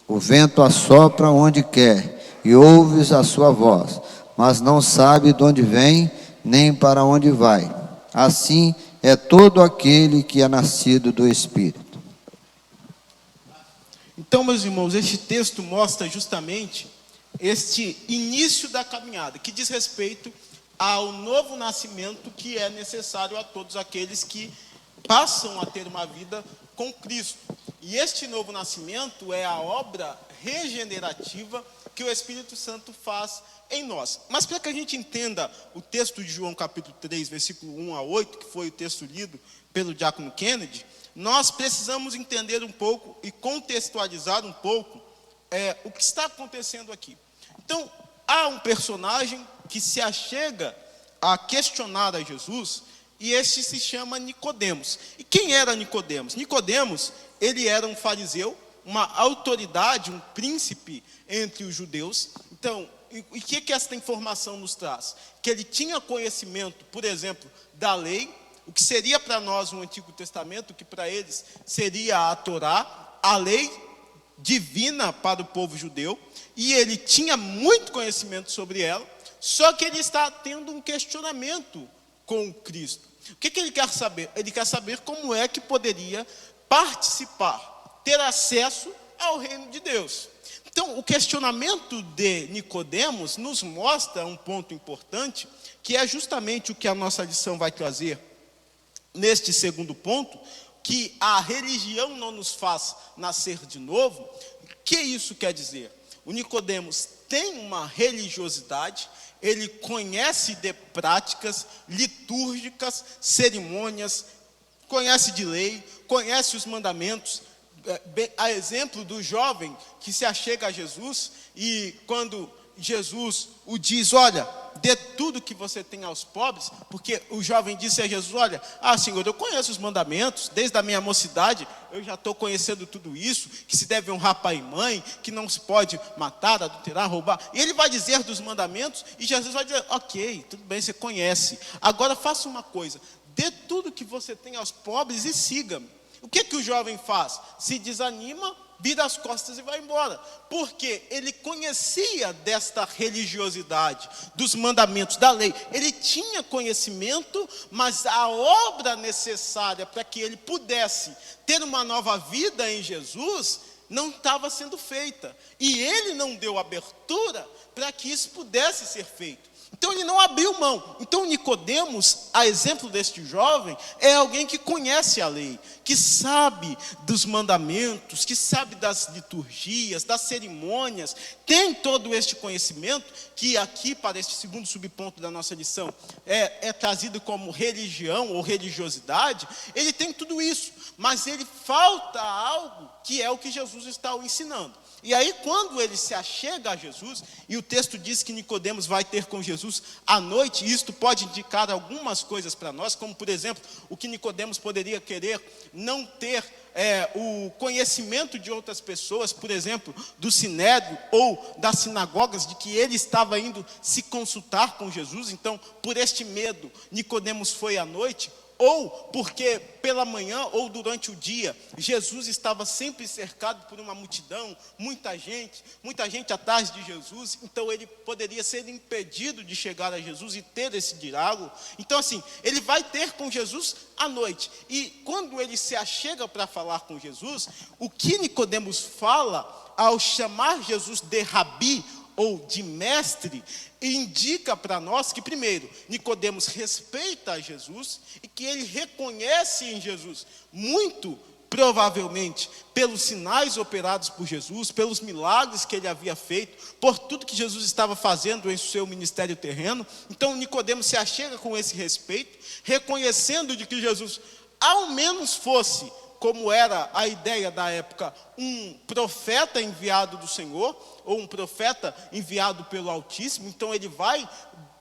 O vento assopra onde quer, e ouves a sua voz, mas não sabe de onde vem, nem para onde vai. Assim é todo aquele que é nascido do Espírito. Então, meus irmãos, este texto mostra justamente este início da caminhada, que diz respeito ao novo nascimento que é necessário a todos aqueles que passam a ter uma vida com Cristo. E este novo nascimento é a obra regenerativa que o Espírito Santo faz em nós. Mas para que a gente entenda o texto de João capítulo 3, versículo 1 a 8, que foi o texto lido pelo diácono Kennedy, nós precisamos entender um pouco e contextualizar um pouco o que está acontecendo aqui. Então, há um personagem que se achega a questionar a Jesus, e este se chama Nicodemos. E quem era Nicodemos? Nicodemos, ele era um fariseu, uma autoridade, um príncipe entre os judeus. Então, o que esta informação nos traz? Que ele tinha conhecimento, por exemplo, da lei, o que seria para nós o Antigo Testamento, o que para eles seria a Torá, a lei divina para o povo judeu, e ele tinha muito conhecimento sobre ela, só que ele está tendo um questionamento com Cristo. O que ele quer saber? Ele quer saber como é que poderia participar, ter acesso ao reino de Deus. Então, o questionamento de Nicodemos nos mostra um ponto importante, que é justamente o que a nossa lição vai trazer neste segundo ponto, que a religião não nos faz nascer de novo. O que isso quer dizer? O Nicodemos tem uma religiosidade, ele conhece de práticas litúrgicas, cerimônias, conhece de lei, conhece os mandamentos, a exemplo do jovem que se achega a Jesus, e quando Jesus o diz: olha, dê tudo que você tem aos pobres, porque o jovem disse a Jesus, olha, Senhor, eu conheço os mandamentos, desde a minha mocidade, eu já estou conhecendo tudo isso, que se deve honrar pai e mãe, que não se pode matar, adulterar, roubar. E ele vai dizer dos mandamentos, e Jesus vai dizer, ok, tudo bem, você conhece. Agora faça uma coisa, dê tudo que você tem aos pobres e siga-me. O que o jovem faz? Se desanima, vira as costas e vai embora. Porque ele conhecia desta religiosidade, dos mandamentos, da lei. Ele tinha conhecimento, mas a obra necessária para que ele pudesse ter uma nova vida em Jesus não estava sendo feita. E ele não deu abertura para que isso pudesse ser feito. Então ele não abriu mão. Então Nicodemos, a exemplo deste jovem, é alguém que conhece a lei, que sabe dos mandamentos, que sabe das liturgias, das cerimônias, tem todo este conhecimento, que aqui para este segundo subponto da nossa lição é trazido como religião ou religiosidade. Ele tem tudo isso, mas ele falta algo que é o que Jesus está o ensinando. E aí quando ele se achega a Jesus, e o texto diz que Nicodemos vai ter com Jesus à noite, e isto pode indicar algumas coisas para nós, como por exemplo, o que Nicodemos poderia querer não ter o conhecimento de outras pessoas, por exemplo, do sinédrio ou das sinagogas, de que ele estava indo se consultar com Jesus. Então, por este medo, Nicodemos foi à noite, ou porque pela manhã ou durante o dia, Jesus estava sempre cercado por uma multidão, muita gente atrás de Jesus, então ele poderia ser impedido de chegar a Jesus e ter esse diálogo. Então assim, ele vai ter com Jesus à noite, e quando ele se achega para falar com Jesus, o que Nicodemos fala ao chamar Jesus de rabi, ou de mestre, indica para nós que, primeiro, Nicodemos respeita a Jesus e que ele reconhece em Jesus, muito provavelmente, pelos sinais operados por Jesus, pelos milagres que ele havia feito, por tudo que Jesus estava fazendo em seu ministério terreno. Então Nicodemos se achega com esse respeito, reconhecendo de que Jesus, ao menos fosse, como era a ideia da época, um profeta enviado do Senhor, ou um profeta enviado pelo Altíssimo. Então ele vai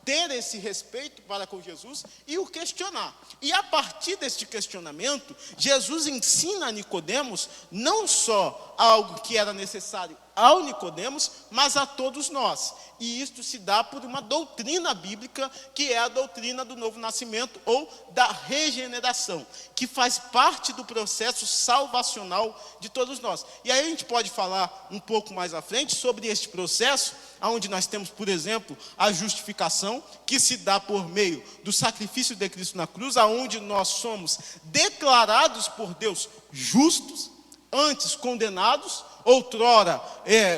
ter esse respeito para com Jesus e o questionar. E a partir deste questionamento, Jesus ensina a Nicodemos não só algo que era necessário ao Nicodemos, mas a todos nós. E isto se dá por uma doutrina bíblica, que é a doutrina do novo nascimento ou da regeneração, que faz parte do processo salvacional de todos nós. E aí a gente pode falar um pouco mais à frente sobre este processo, onde nós temos, por exemplo, a justificação, que se dá por meio do sacrifício de Cristo na cruz, aonde nós somos declarados por Deus justos, antes condenados. Outrora,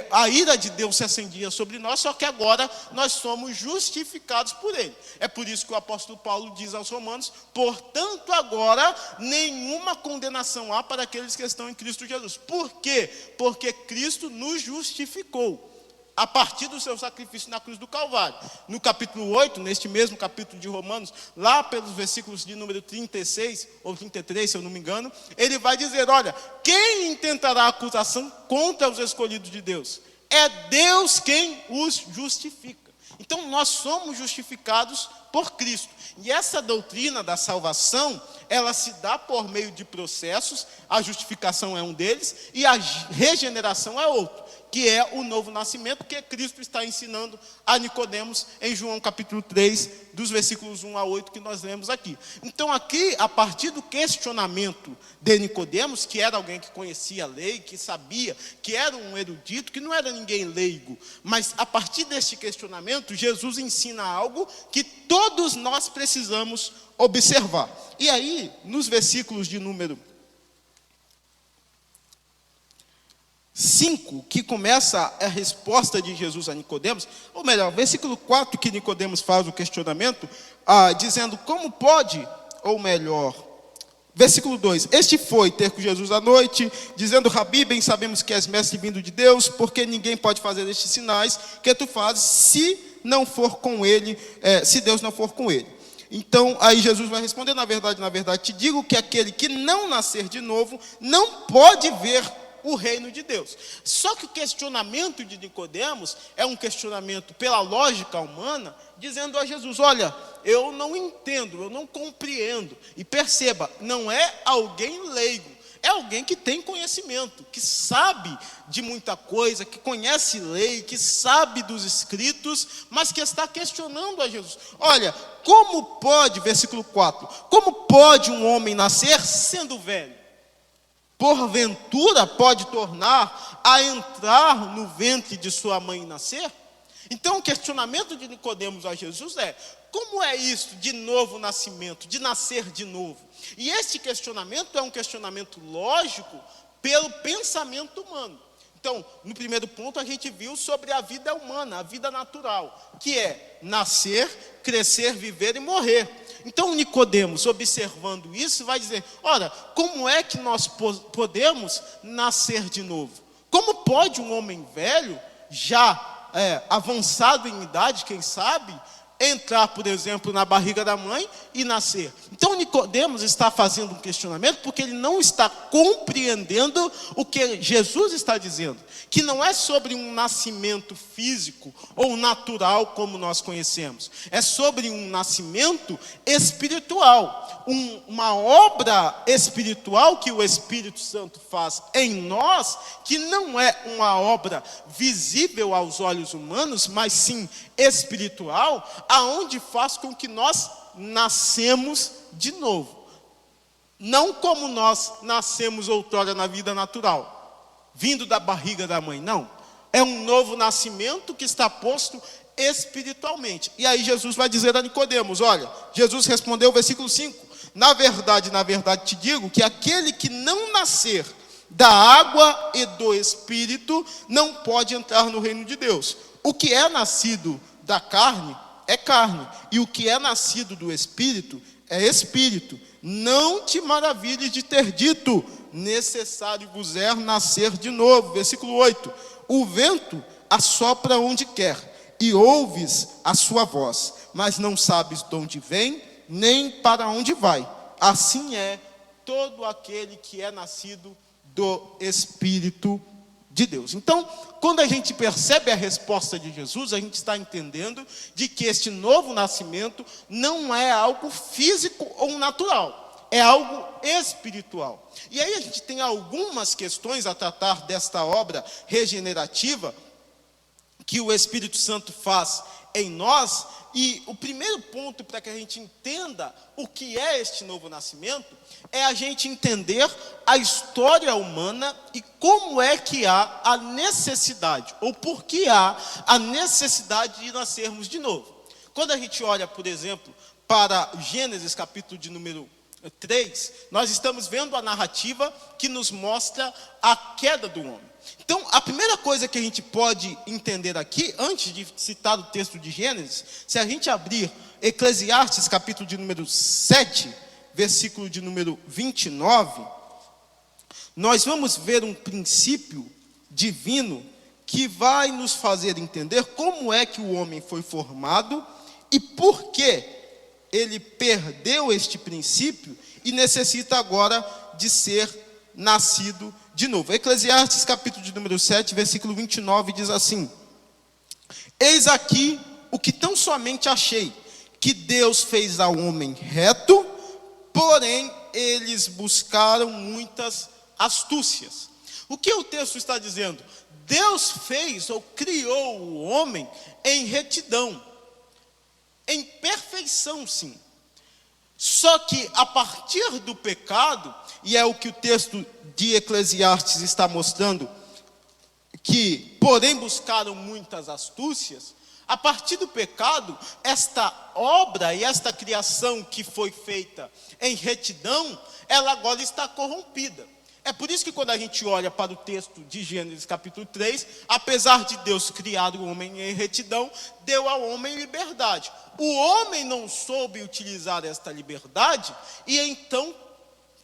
a ira de Deus se acendia sobre nós, só que agora nós somos justificados por Ele. É por isso que o apóstolo Paulo diz aos Romanos, portanto agora nenhuma condenação há para aqueles que estão em Cristo Jesus. Por quê? Porque Cristo nos justificou a partir do seu sacrifício na cruz do Calvário. No capítulo 8, neste mesmo capítulo de Romanos, lá pelos versículos de número 36 ou 33, se eu não me engano, ele vai dizer, olha, quem intentará acusação contra os escolhidos de Deus? É Deus quem os justifica. Então nós somos justificados por Cristo. E essa doutrina da salvação, ela se dá por meio de processos, a justificação é um deles, e a regeneração é outro, que é o novo nascimento, que Cristo está ensinando a Nicodemos em João capítulo 3, dos versículos 1 a 8, que nós lemos aqui. Então aqui, a partir do questionamento de Nicodemos, que era alguém que conhecia a lei, que sabia, que era um erudito, que não era ninguém leigo, mas a partir deste questionamento, Jesus ensina algo que todos nós precisamos observar. E aí, nos versículos de número 5, que começa a resposta de Jesus a Nicodemos, ou melhor, versículo 4, que Nicodemos faz o questionamento, dizendo como pode, ou melhor, versículo 2, este foi ter com Jesus à noite, dizendo, Rabi, bem sabemos que és mestre vindo de Deus, porque ninguém pode fazer estes sinais que tu fazes, se não for com ele, se Deus não for com ele. Então, aí Jesus vai responder, na verdade, te digo que aquele que não nascer de novo, não pode ver o reino de Deus. Só que o questionamento de Nicodemos é um questionamento pela lógica humana, dizendo a Jesus: olha, eu não entendo, eu não compreendo. E perceba, não é alguém leigo, é alguém que tem conhecimento, que sabe de muita coisa, que conhece lei, que sabe dos escritos, mas que está questionando a Jesus. Olha, como pode, versículo 4, como pode um homem nascer sendo velho? Porventura pode tornar a entrar no ventre de sua mãe e nascer? Então o questionamento de Nicodemos a Jesus é: como é isso de novo nascimento, de nascer de novo? E este questionamento é um questionamento lógico pelo pensamento humano. Então, no primeiro ponto a gente viu sobre a vida humana, a vida natural, que é nascer, crescer, viver e morrer. Então Nicodemos, observando isso, vai dizer: ora, como é que nós podemos nascer de novo? Como pode um homem velho, já avançado em idade, quem sabe, entrar, por exemplo, na barriga da mãe e nascer? Então Nicodemos está fazendo um questionamento porque ele não está compreendendo o que Jesus está dizendo, que não é sobre um nascimento físico ou natural como nós conhecemos, é sobre um nascimento espiritual, uma obra espiritual que o Espírito Santo faz em nós, que não é uma obra visível aos olhos humanos, mas sim espiritual, aonde faz com que nós nascemos de novo. Não como nós nascemos outrora na vida natural, vindo da barriga da mãe, não. É um novo nascimento que está posto espiritualmente. E aí Jesus vai dizer a Nicodemos: olha, Jesus respondeu, versículo 5, na verdade te digo que aquele que não nascer da água e do Espírito não pode entrar no reino de Deus. O que é nascido da carne é carne, e o que é nascido do Espírito é Espírito. Não te maravilhes de ter dito: necessário vos é nascer de novo. Versículo 8, o vento assopra onde quer, e ouves a sua voz, mas não sabes de onde vem, nem para onde vai. Assim é todo aquele que é nascido do Espírito de Deus. Então, quando a gente percebe a resposta de Jesus, a gente está entendendo de que este novo nascimento não é algo físico ou natural, é algo espiritual. E aí a gente tem algumas questões a tratar desta obra regenerativa que o Espírito Santo faz em nós. E o primeiro ponto para que a gente entenda o que é este novo nascimento é a gente entender a história humana e como é que há a necessidade, ou por que há a necessidade de nascermos de novo. Quando a gente olha, por exemplo, para Gênesis capítulo de número 3, nós estamos vendo a narrativa que nos mostra a queda do homem. Então, a primeira coisa que a gente pode entender aqui, antes de citar o texto de Gênesis, se a gente abrir Eclesiastes, capítulo de número 7, versículo de número 29, nós vamos ver um princípio divino que vai nos fazer entender como é que o homem foi formado e por que ele perdeu este princípio e necessita agora de ser nascido de novo. Eclesiastes capítulo de número 7, versículo 29 diz assim: eis aqui o que tão somente achei, que Deus fez ao homem reto, porém eles buscaram muitas astúcias. O que o texto está dizendo? Deus fez ou criou o homem em retidão, em perfeição, sim. Só que a partir do pecado, e é o que o texto de Eclesiastes está mostrando, que porém buscaram muitas astúcias, a partir do pecado, esta obra e esta criação que foi feita em retidão, ela agora está corrompida. É por isso que quando a gente olha para o texto de Gênesis capítulo 3, apesar de Deus criar o homem em retidão, deu ao homem liberdade. O homem não soube utilizar esta liberdade e então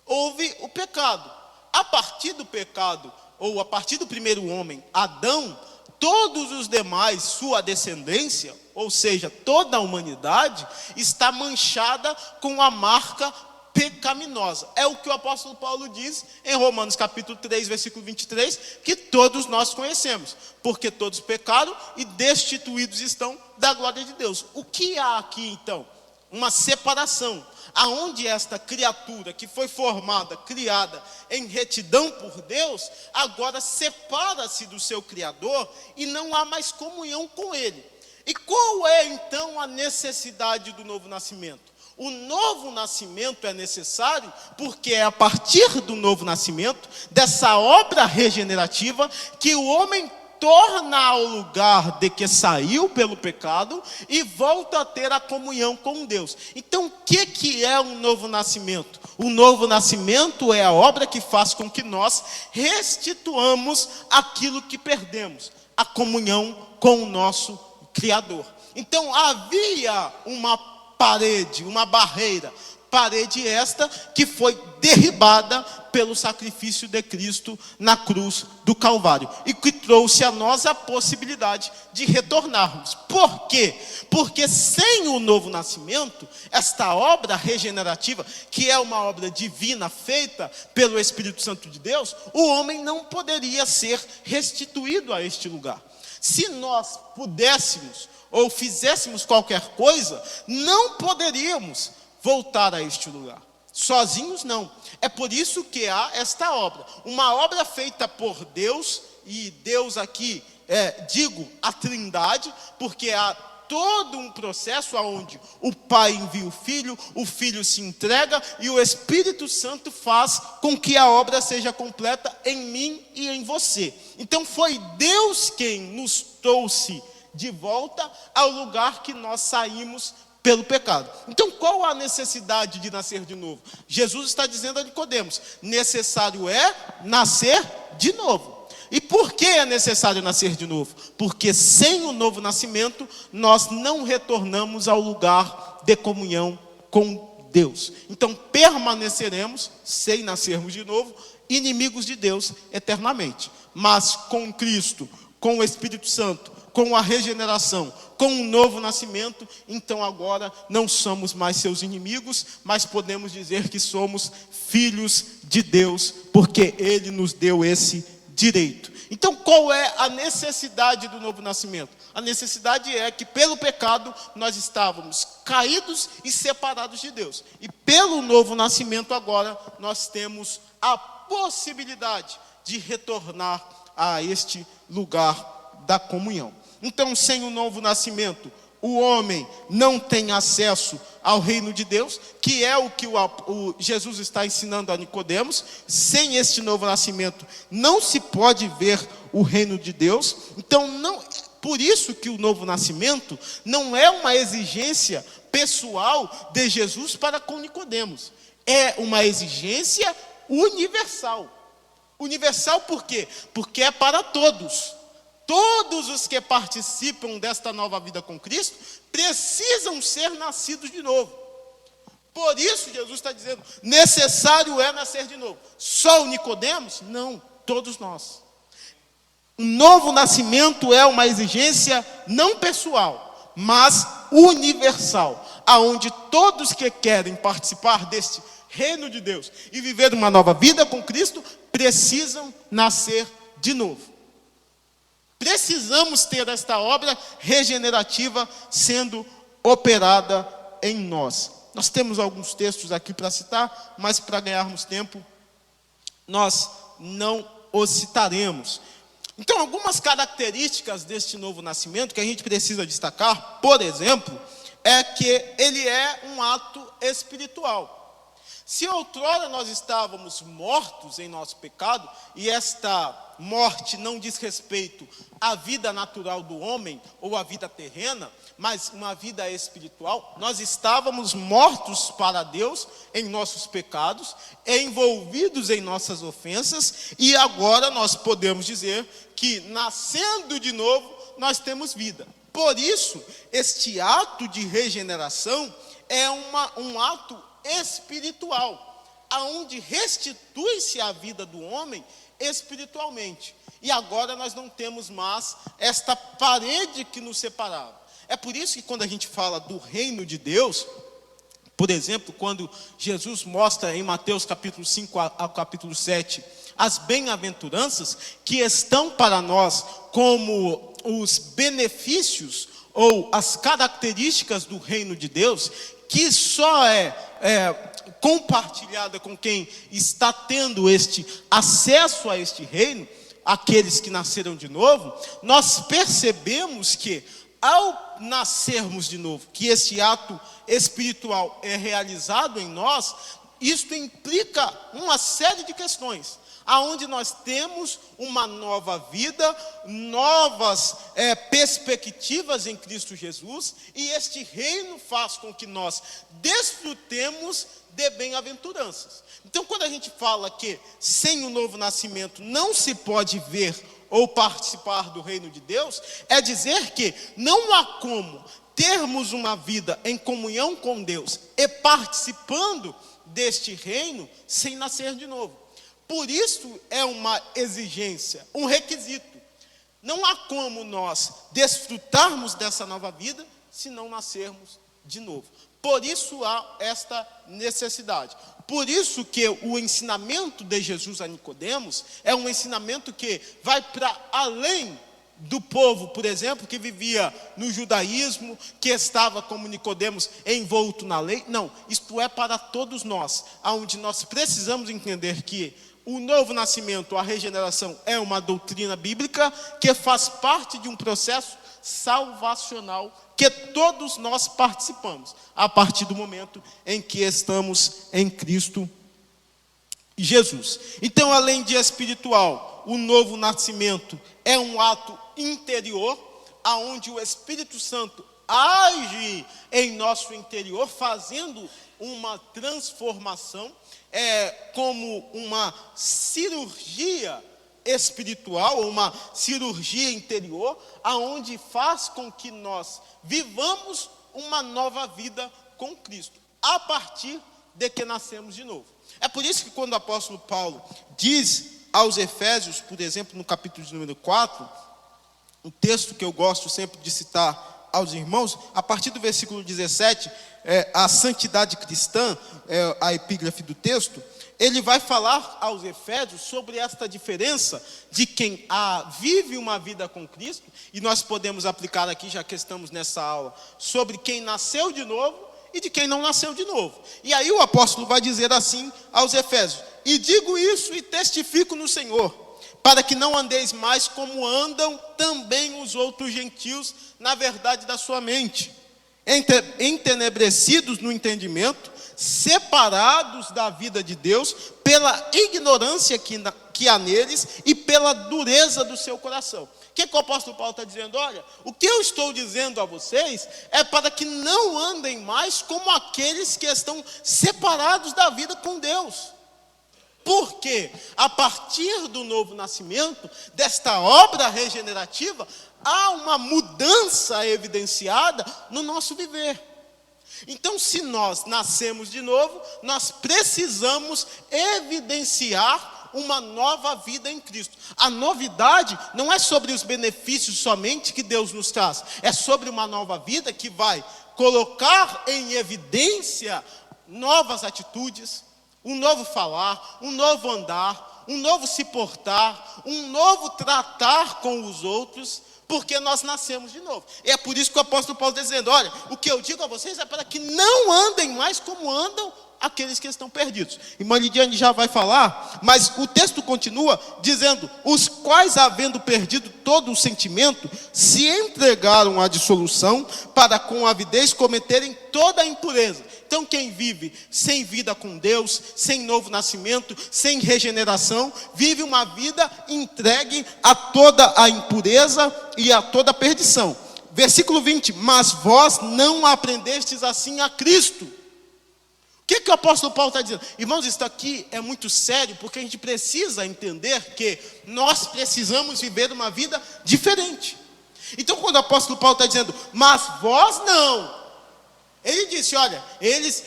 houve o pecado. A partir do pecado, ou a partir do primeiro homem, Adão, todos os demais, sua descendência, ou seja, toda a humanidade, está manchada com a marca pecaminosa. É o que o apóstolo Paulo diz em Romanos capítulo 3, versículo 23, que todos nós conhecemos, porque todos pecaram e destituídos estão da glória de Deus. O que há aqui então? Uma separação, aonde esta criatura que foi formada, criada em retidão por Deus, agora separa-se do seu Criador e não há mais comunhão com Ele. E qual é então a necessidade do novo nascimento? O novo nascimento é necessário porque é a partir do novo nascimento, dessa obra regenerativa, que o homem torna ao lugar de que saiu pelo pecado e volta a ter a comunhão com Deus. Então, o que é um novo nascimento? O novo nascimento é a obra que faz com que nós restituamos aquilo que perdemos, a comunhão com o nosso Criador. Então, havia uma parede, uma barreira, parede esta que foi derribada pelo sacrifício de Cristo na cruz do Calvário e que trouxe a nós a possibilidade de retornarmos. Por quê? Porque sem o novo nascimento, esta obra regenerativa, que é uma obra divina feita pelo Espírito Santo de Deus, o homem não poderia ser restituído a este lugar. Se nós pudéssemos ou fizéssemos qualquer coisa, não poderíamos voltar a este lugar. Sozinhos não. É por isso que há esta obra. Uma obra feita por Deus, e Deus aqui, digo, a Trindade, porque há todo um processo onde o Pai envia o Filho se entrega e o Espírito Santo faz com que a obra seja completa em mim e em você. Então foi Deus quem nos trouxe de volta ao lugar que nós saímos pelo pecado. Então qual a necessidade de nascer de novo? Jesus está dizendo a Nicodemos, necessário é nascer de novo. E por que é necessário nascer de novo? Porque sem o novo nascimento, nós não retornamos ao lugar de comunhão com Deus. Então permaneceremos, sem nascermos de novo, inimigos de Deus eternamente. Mas com Cristo, com o Espírito Santo, com a regeneração, com um novo nascimento, então agora não somos mais seus inimigos, mas podemos dizer que somos filhos de Deus, porque Ele nos deu esse direito. Então qual é a necessidade do novo nascimento? A necessidade é que pelo pecado nós estávamos caídos e separados de Deus. E pelo novo nascimento agora nós temos a possibilidade de retornar a este lugar da comunhão. Então, sem o novo nascimento, o homem não tem acesso ao reino de Deus, que é o que o Jesus está ensinando a Nicodemos. Sem este novo nascimento, não se pode ver o reino de Deus. Então, por isso que o novo nascimento não é uma exigência pessoal de Jesus para com Nicodemos. É uma exigência universal. Universal por quê? Porque é para todos. Todos os que participam desta nova vida com Cristo precisam ser nascidos de novo. Por isso Jesus está dizendo, necessário é nascer de novo. Só o Nicodemos? Não, todos nós. O novo nascimento é uma exigência não pessoal, mas universal, aonde todos que querem participar deste reino de Deus e viver uma nova vida com Cristo precisam nascer de novo. Precisamos ter esta obra regenerativa sendo operada em nós. Nós temos alguns textos aqui para citar, mas para ganharmos tempo, nós não os citaremos. Então, algumas características deste novo nascimento que a gente precisa destacar, por exemplo, é que ele é um ato espiritual. Se outrora nós estávamos mortos em nosso pecado, e esta morte não diz respeito à vida natural do homem ou à vida terrena, mas uma vida espiritual, nós estávamos mortos para Deus em nossos pecados, envolvidos em nossas ofensas, e agora nós podemos dizer que nascendo de novo, nós temos vida. Por isso, este ato de regeneração é um ato espiritual, aonde restitui-se a vida do homem espiritualmente. E agora nós não temos mais esta parede que nos separava. É por isso que quando a gente fala do reino de Deus, Por exemplo, quando Jesus mostra em Mateus capítulo 5 ao capítulo 7, as bem-aventuranças que estão para nós como os benefícios ou as características do reino de Deus, que só é compartilhada com quem está tendo este acesso a este reino, aqueles que nasceram de novo, nós percebemos que ao nascermos de novo, que esse ato espiritual é realizado em nós, isto implica uma série de questões, aonde nós temos uma nova vida, novas perspectivas em Cristo Jesus, e este reino faz com que nós desfrutemos de bem-aventuranças. Então, quando a gente fala que sem o novo nascimento não se pode ver ou participar do reino de Deus, é dizer que não há como termos uma vida em comunhão com Deus e participando deste reino sem nascer de novo. Por isso é uma exigência, um requisito. Não há como nós desfrutarmos dessa nova vida se não nascermos de novo. Por isso há esta necessidade. Por isso que o ensinamento de Jesus a Nicodemos é um ensinamento que vai para além do povo, por exemplo, que vivia no judaísmo, que estava como Nicodemos envolto na lei. Não, isto é para todos nós, onde nós precisamos entender que o novo nascimento, a regeneração, é uma doutrina bíblica que faz parte de um processo salvacional que todos nós participamos, a partir do momento em que estamos em Cristo Jesus. Então, além de espiritual, o novo nascimento é um ato interior, aonde o Espírito Santo age em nosso interior, fazendo uma transformação, como uma cirurgia espiritual, uma cirurgia interior, aonde faz com que nós vivamos uma nova vida com Cristo, a partir de que nascemos de novo. É por isso que quando o apóstolo Paulo diz aos Efésios, por exemplo, no capítulo de número 4, um texto que eu gosto sempre de citar aos irmãos, a partir do versículo 17, a santidade cristã, a epígrafe do texto, ele vai falar aos Efésios sobre esta diferença de quem vive uma vida com Cristo, e nós podemos aplicar aqui, já que estamos nessa aula, sobre quem nasceu de novo e de quem não nasceu de novo. E aí o apóstolo vai dizer assim aos Efésios: e digo isso e testifico no Senhor, para que não andeis mais como andam também os outros gentios na verdade da sua mente, entenebrecidos no entendimento, separados da vida de Deus pela ignorância que há neles e pela dureza do seu coração. O que o apóstolo Paulo está dizendo? Olha, o que eu estou dizendo a vocês é para que não andem mais como aqueles que estão separados da vida com Deus. Porque a partir do novo nascimento, desta obra regenerativa, há uma mudança evidenciada no nosso viver. Então, se nós nascemos de novo, nós precisamos evidenciar uma nova vida em Cristo. A novidade não é sobre os benefícios somente que Deus nos traz, é sobre uma nova vida que vai colocar em evidência novas atitudes, um novo falar, um novo andar, um novo se portar, um novo tratar com os outros, porque nós nascemos de novo. E é por isso que o apóstolo Paulo está dizendo: olha, o que eu digo a vocês é para que não andem mais como andam aqueles que estão perdidos. Irmã Lidiane já vai falar, mas o texto continua dizendo: os quais, havendo perdido todo o sentimento, se entregaram à dissolução, para com avidez cometerem toda a impureza. Então, quem vive sem vida com Deus, sem novo nascimento, sem regeneração, vive uma vida entregue a toda a impureza e a toda a perdição. Versículo 20: mas vós não aprendestes assim a Cristo. O que o apóstolo Paulo está dizendo? Irmãos, isso aqui é muito sério, porque a gente precisa entender que nós precisamos viver uma vida diferente. Então, quando o apóstolo Paulo está dizendo, mas vós não, ele disse: olha, eles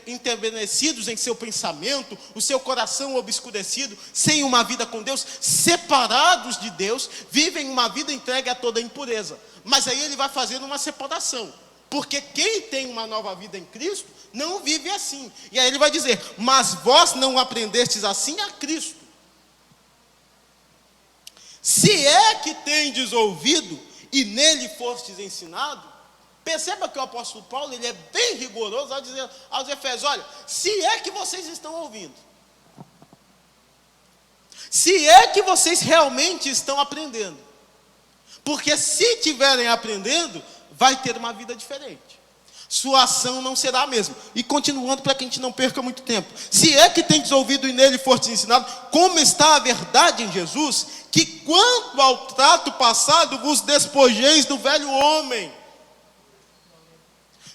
enternecidos em seu pensamento, o seu coração obscurecido, sem uma vida com Deus, separados de Deus, vivem uma vida entregue a toda a impureza. Mas aí ele vai fazendo uma separação, porque quem tem uma nova vida em Cristo não vive assim. E aí ele vai dizer: mas vós não aprendestes assim a Cristo. Se é que tendes ouvido e nele fostes ensinado. Perceba que o apóstolo Paulo, ele é bem rigoroso ao dizer aos Efésios: olha, se é que vocês estão ouvindo, se é que vocês realmente estão aprendendo, porque se estiverem aprendendo, vai ter uma vida diferente, sua ação não será a mesma. E continuando, para que a gente não perca muito tempo: se é que tendes ouvido e nele fostes ensinado, como está a verdade em Jesus, que quanto ao trato passado vos despojeis do velho homem.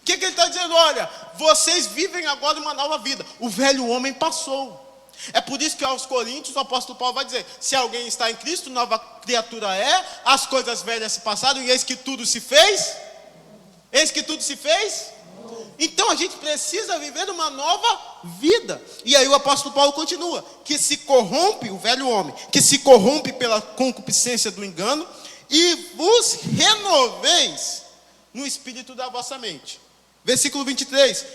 O que ele está dizendo? Olha, vocês vivem agora uma nova vida, o velho homem passou. É por isso que aos Coríntios o apóstolo Paulo vai dizer: se alguém está em Cristo, nova criatura é, as coisas velhas se passaram e eis que tudo se fez. Eis que tudo se fez. Então a gente precisa viver uma nova vida. E aí o apóstolo Paulo continua: que se corrompe, o velho homem, que se corrompe pela concupiscência do engano, e vos renoveis no espírito da vossa mente. Versículo 24: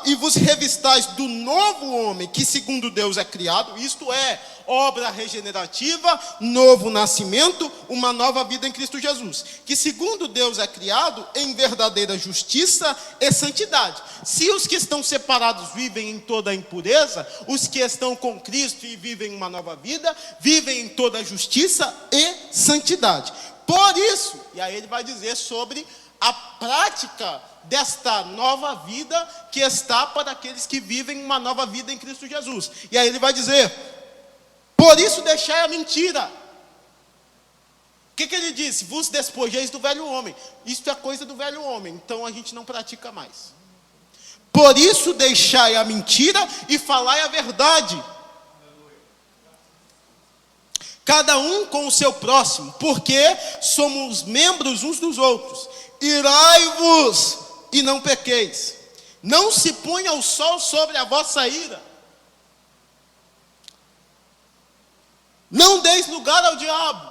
e vos revistais do novo homem, que segundo Deus é criado, isto é, obra regenerativa, novo nascimento, uma nova vida em Cristo Jesus, que segundo Deus é criado em verdadeira justiça e santidade. Se os que estão separados vivem em toda a impureza, os que estão com Cristo e vivem uma nova vida, vivem em toda a justiça e santidade. Por isso, e aí ele vai dizer sobre a prática desta nova vida que está para aqueles que vivem uma nova vida em Cristo Jesus. E aí ele vai dizer: por isso deixai a mentira. O que ele disse? Vos despojeis do velho homem. Isto é coisa do velho homem, então a gente não pratica mais. Por isso deixai a mentira e falai a verdade, cada um com o seu próximo, porque somos membros uns dos outros. Irai-vos e não pequeis. Não se ponha o sol sobre a vossa ira. Não deis lugar ao diabo.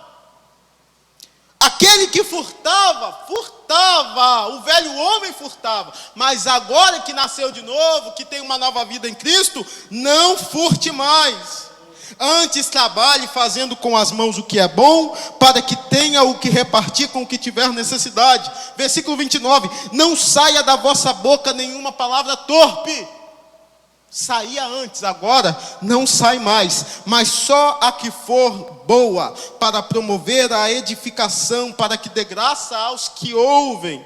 Aquele que furtava, o velho homem furtava, mas agora que nasceu de novo, que tem uma nova vida em Cristo, não furte mais. Antes trabalhe fazendo com as mãos o que é bom, para que tenha o que repartir com o que tiver necessidade. Versículo 29: não saia da vossa boca nenhuma palavra torpe. Saía antes, agora não sai mais, mas só a que for boa, para promover a edificação, para que dê graça aos que ouvem.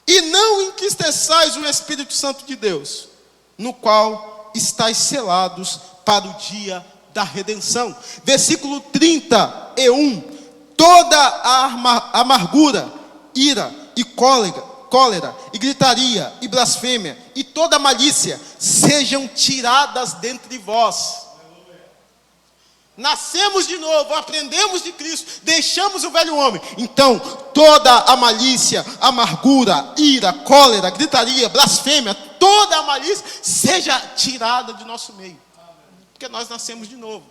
E não entristeçais o Espírito Santo de Deus, no qual estáis selados para o dia da redenção. Versículo 31: toda a amargura, ira e cólera e gritaria e blasfêmia e toda malícia sejam tiradas dentre vós. Nascemos de novo, aprendemos de Cristo, deixamos o velho homem. Então toda a malícia, amargura, ira, cólera, gritaria, blasfêmia, toda a malícia seja tirada de nosso meio. Porque nós nascemos de novo,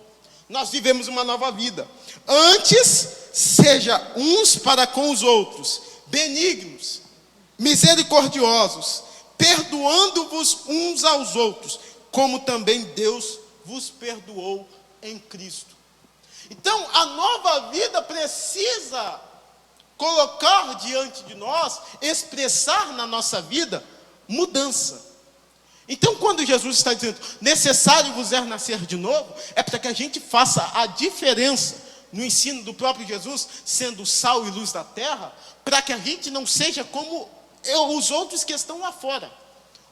nós vivemos uma nova vida. Antes, seja uns para com os outros benignos, misericordiosos, perdoando-vos uns aos outros, como também Deus vos perdoou em Cristo. Então, a nova vida precisa colocar diante de nós, expressar na nossa vida mudança. Então, quando Jesus está dizendo, necessário vos é nascer de novo, é para que a gente faça a diferença no ensino do próprio Jesus, sendo sal e luz da terra, para que a gente não seja como os outros que estão lá fora.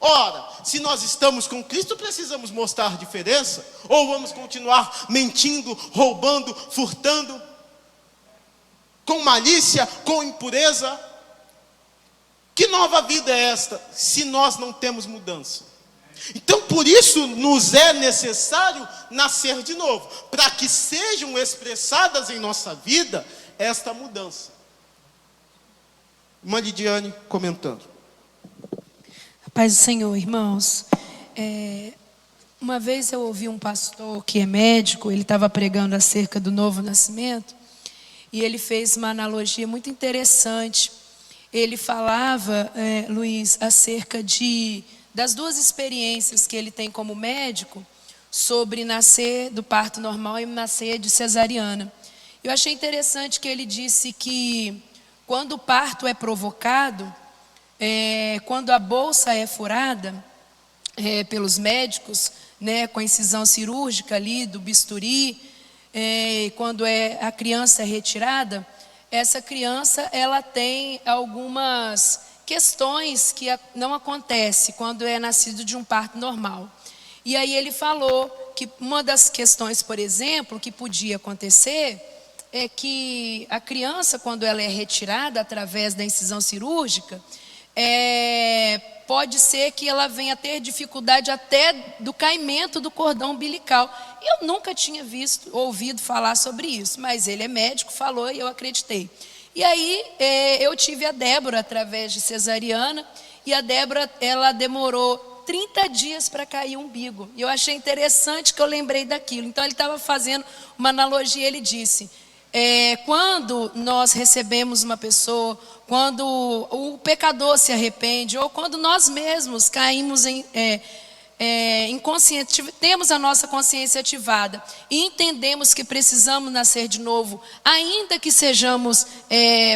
Ora, se nós estamos com Cristo, precisamos mostrar diferença, ou vamos continuar mentindo, roubando, furtando, com malícia, com impureza? Que nova vida é esta, se nós não temos mudança? Então, por isso, nos é necessário nascer de novo, para que sejam expressadas em nossa vida esta mudança. Irmã Lidiane comentando. Paz do Senhor, irmãos. Uma vez eu ouvi um pastor que é médico, ele estava pregando acerca do novo nascimento, e ele fez uma analogia muito interessante. ele falava, Luiz, acerca das duas experiências que ele tem como médico sobre nascer do parto normal e nascer de cesariana. Eu achei interessante que ele disse que quando o parto é provocado, quando a bolsa é furada pelos médicos, né, com a incisão cirúrgica ali do bisturi, quando a criança é retirada, essa criança ela tem algumas questões que não acontecem quando é nascido de um parto normal. E aí ele falou que uma das questões, por exemplo, que podia acontecer é que a criança, quando ela é retirada através da incisão cirúrgica, pode ser que ela venha a ter dificuldade até do caimento do cordão umbilical. Eu nunca tinha ouvido falar sobre isso, mas ele é médico, falou e eu acreditei. E aí eu tive a Débora através de cesariana, e a Débora, ela demorou 30 dias para cair o umbigo. E eu achei interessante que eu lembrei daquilo. Então ele estava fazendo uma analogia, ele disse: quando nós recebemos uma pessoa, quando o pecador se arrepende, ou quando nós mesmos caímos inconsciente, temos a nossa consciência ativada e entendemos que precisamos nascer de novo, ainda que sejamos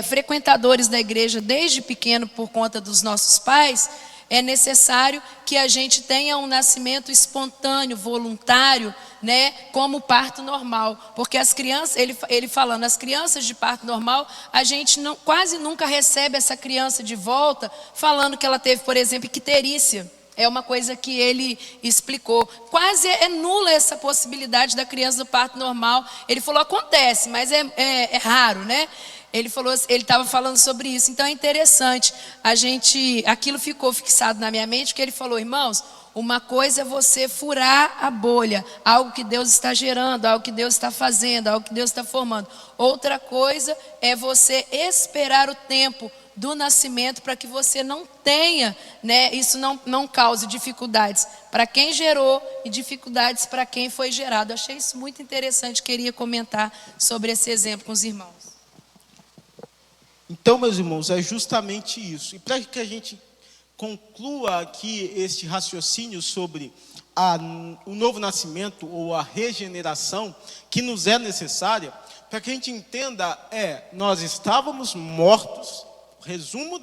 frequentadores da igreja desde pequeno por conta dos nossos pais, é necessário que a gente tenha um nascimento espontâneo, voluntário, né, como parto normal, porque as crianças, ele falando, as crianças de parto normal, a gente quase nunca recebe essa criança de volta falando que ela teve, por exemplo, icterícia. É uma coisa que ele explicou. Quase é nula essa possibilidade da criança do parto normal. Ele falou, acontece, mas é raro, né? Ele estava falando sobre isso. Então é interessante. Aquilo ficou fixado na minha mente, porque ele falou, irmãos, uma coisa é você furar a bolha, algo que Deus está gerando, algo que Deus está fazendo, algo que Deus está formando. Outra coisa é você esperar o tempo do nascimento para que você não tenha, né, isso não cause dificuldades para quem gerou e dificuldades para quem foi gerado. Eu achei isso muito interessante, queria comentar sobre esse exemplo com os irmãos. Então, meus irmãos, é justamente isso. E para que a gente conclua aqui este raciocínio sobre o novo nascimento ou a regeneração que nos é necessária, para que a gente entenda, nós estávamos mortos. Resumo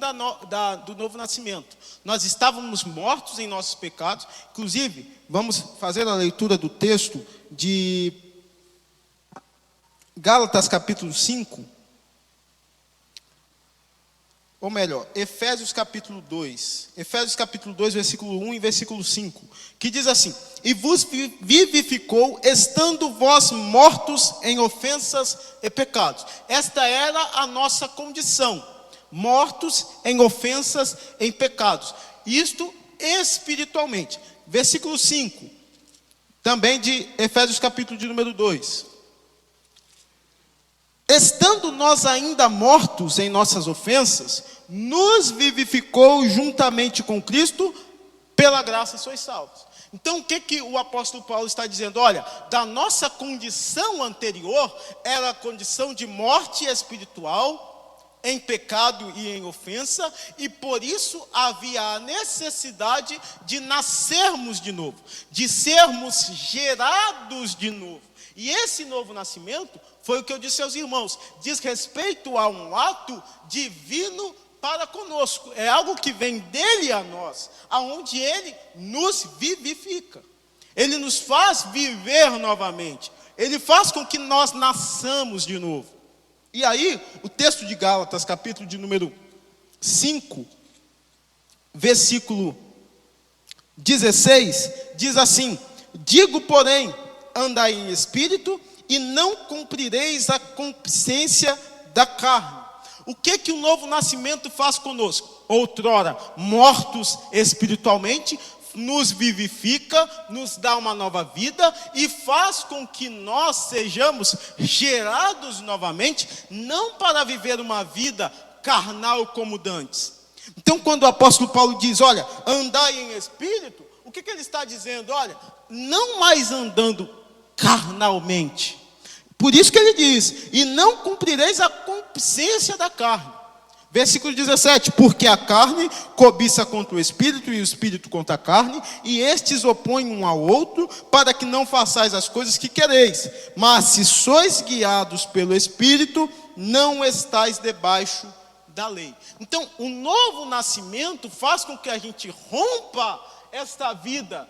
do novo nascimento. Nós estávamos mortos em nossos pecados. Inclusive, vamos fazer a leitura do texto de Gálatas capítulo 5. Ou melhor, Efésios capítulo 2. Efésios capítulo 2, versículo 1 e versículo 5. Que diz assim: e vos vivificou, estando vós mortos em ofensas e pecados. Esta era a nossa condição. Mortos em ofensas, em pecados. Isto espiritualmente. Versículo 5. Também de Efésios capítulo de número 2. Estando nós ainda mortos em nossas ofensas, nos vivificou juntamente com Cristo, pela graça sois salvos. Então o que o apóstolo Paulo está dizendo? Olha, da nossa condição anterior, era a condição de morte espiritual, em pecado e em ofensa, e por isso havia a necessidade de nascermos de novo, de sermos gerados de novo. E esse novo nascimento, foi o que eu disse aos irmãos, diz respeito a um ato divino para conosco, é algo que vem dele a nós, aonde ele nos vivifica, ele nos faz viver novamente, ele faz com que nós nasçamos de novo. E aí, o texto de Gálatas, capítulo de número 5, versículo 16, diz assim: digo, porém, andai em espírito, e não cumprireis a concupiscência da carne. O que o novo nascimento faz conosco? Outrora, mortos espiritualmente, nos vivifica, nos dá uma nova vida e faz com que nós sejamos gerados novamente, não para viver uma vida carnal como dantes. Então, quando o apóstolo Paulo diz, olha, andai em espírito, o que ele está dizendo? Olha, não mais andando carnalmente. Por isso que ele diz, e não cumprireis a concupiscência da carne. Versículo 17, porque a carne cobiça contra o Espírito e o Espírito contra a carne, e estes opõem um ao outro, para que não façais as coisas que quereis. Mas se sois guiados pelo Espírito, não estais debaixo da lei. Então, o novo nascimento faz com que a gente rompa esta vida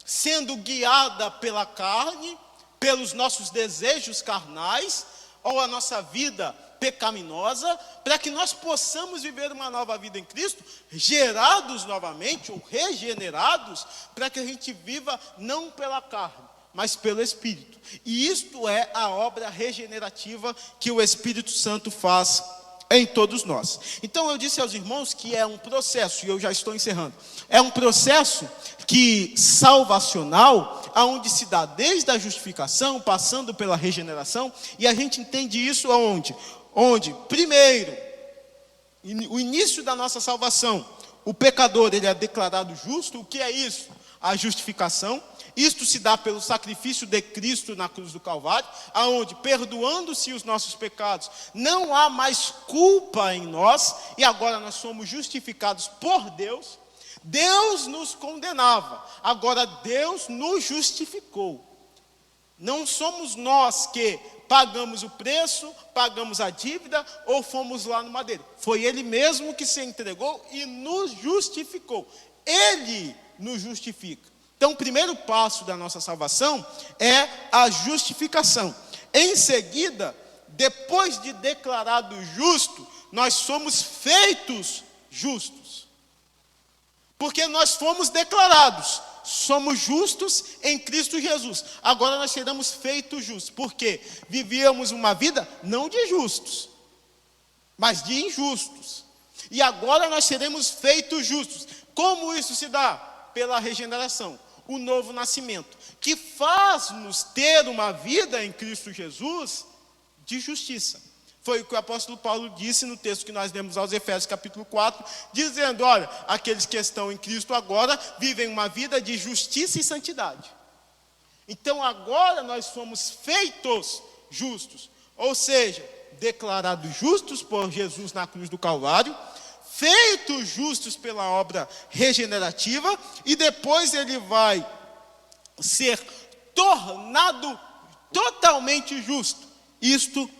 sendo guiada pela carne, pelos nossos desejos carnais, ou a nossa vida pecaminosa, para que nós possamos viver uma nova vida em Cristo, gerados novamente, ou regenerados, para que a gente viva não pela carne, mas pelo Espírito. E isto é a obra regenerativa que o Espírito Santo faz em todos nós. Então eu disse aos irmãos que é um processo, e eu já estou encerrando, é um processo que salvacional, aonde se dá desde a justificação, passando pela regeneração, e a gente entende isso aonde? Onde, primeiro, o início da nossa salvação, o pecador ele é declarado justo. O que é isso? A justificação. Isto se dá pelo sacrifício de Cristo na cruz do Calvário, aonde, perdoando-se os nossos pecados, não há mais culpa em nós, e agora nós somos justificados por Deus. Deus nos condenava, agora Deus nos justificou. Não somos nós que pagamos o preço, pagamos a dívida ou fomos lá no madeiro. Foi Ele mesmo que se entregou e nos justificou. Ele nos justifica. Então, o primeiro passo da nossa salvação é a justificação. Em seguida, depois de declarado justo, nós somos feitos justos. Porque nós fomos declarados, somos justos em Cristo Jesus. Agora nós seremos feitos justos. Porque vivíamos uma vida não de justos, mas de injustos. E agora nós seremos feitos justos. Como isso se dá? Pela regeneração, o novo nascimento, que faz-nos ter uma vida em Cristo Jesus de justiça. Foi o que o apóstolo Paulo disse no texto que nós lemos aos Efésios capítulo 4, dizendo, olha, aqueles que estão em Cristo agora vivem uma vida de justiça e santidade. Então agora nós fomos feitos justos, ou seja, declarados justos por Jesus na cruz do Calvário, feitos justos pela obra regenerativa, e depois ele vai ser tornado totalmente justo. Isto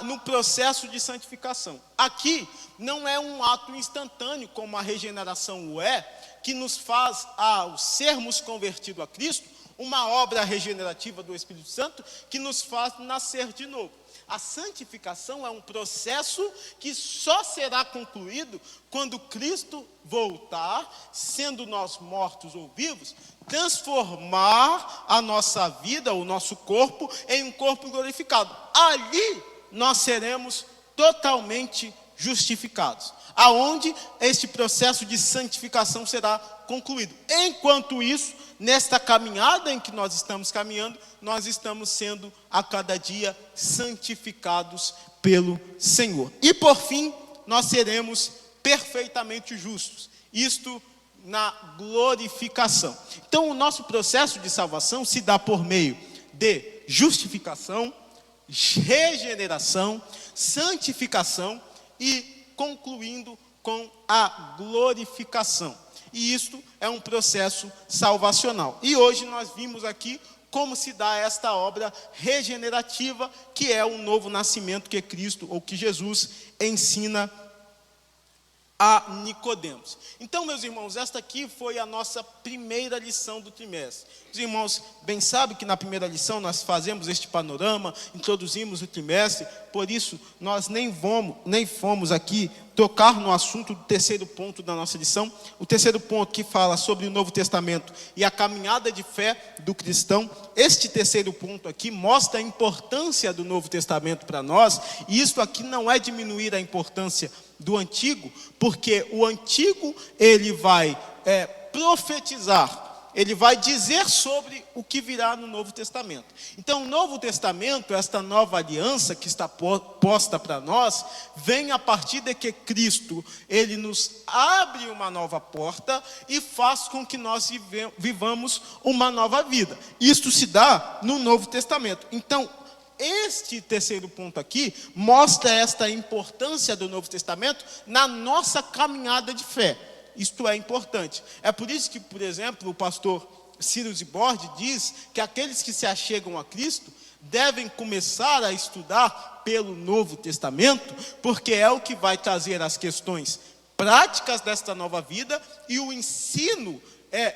no processo de santificação. Aqui não é um ato instantâneo, como a regeneração o é, que nos faz, ao sermos convertidos a Cristo, uma obra regenerativa do Espírito Santo, que nos faz nascer de novo. A santificação é um processo que só será concluído quando Cristo voltar, sendo nós mortos ou vivos, transformar a nossa vida, o nosso corpo, em um corpo glorificado. Ali nós seremos totalmente justificados, aonde este processo de santificação será concluído. Enquanto isso, nesta caminhada em que nós estamos caminhando, nós estamos sendo a cada dia santificados pelo Senhor. E por fim, nós seremos perfeitamente justos. Isto na glorificação. Então, o nosso processo de salvação se dá por meio de justificação, regeneração, santificação e concluindo com a glorificação. E isto é um processo salvacional. E hoje nós vimos aqui como se dá esta obra regenerativa, que é o novo nascimento que Cristo, ou que Jesus, ensina a Nicodemos. Então, meus irmãos, esta aqui foi a nossa primeira lição do trimestre. Os irmãos bem sabem que na primeira lição nós fazemos este panorama, introduzimos o trimestre, por isso nós nem fomos aqui tocar no assunto do terceiro ponto da nossa lição. O terceiro ponto que fala sobre o Novo Testamento e a caminhada de fé do cristão. Este terceiro ponto aqui mostra a importância do Novo Testamento para nós, e isso aqui não é diminuir a importância do Antigo, porque o Antigo ele vai profetizar, ele vai dizer sobre o que virá no Novo Testamento. Então, o Novo Testamento, esta nova aliança que está posta para nós, vem a partir de que Cristo, ele nos abre uma nova porta e faz com que nós vivamos uma nova vida. Isto se dá no Novo Testamento. Então, este terceiro ponto aqui mostra esta importância do Novo Testamento na nossa caminhada de fé. Isto é importante. É por isso que, por exemplo, o pastor Ciro Zibordi diz que aqueles que se achegam a Cristo devem começar a estudar pelo Novo Testamento, porque é o que vai trazer as questões práticas desta nova vida e o ensino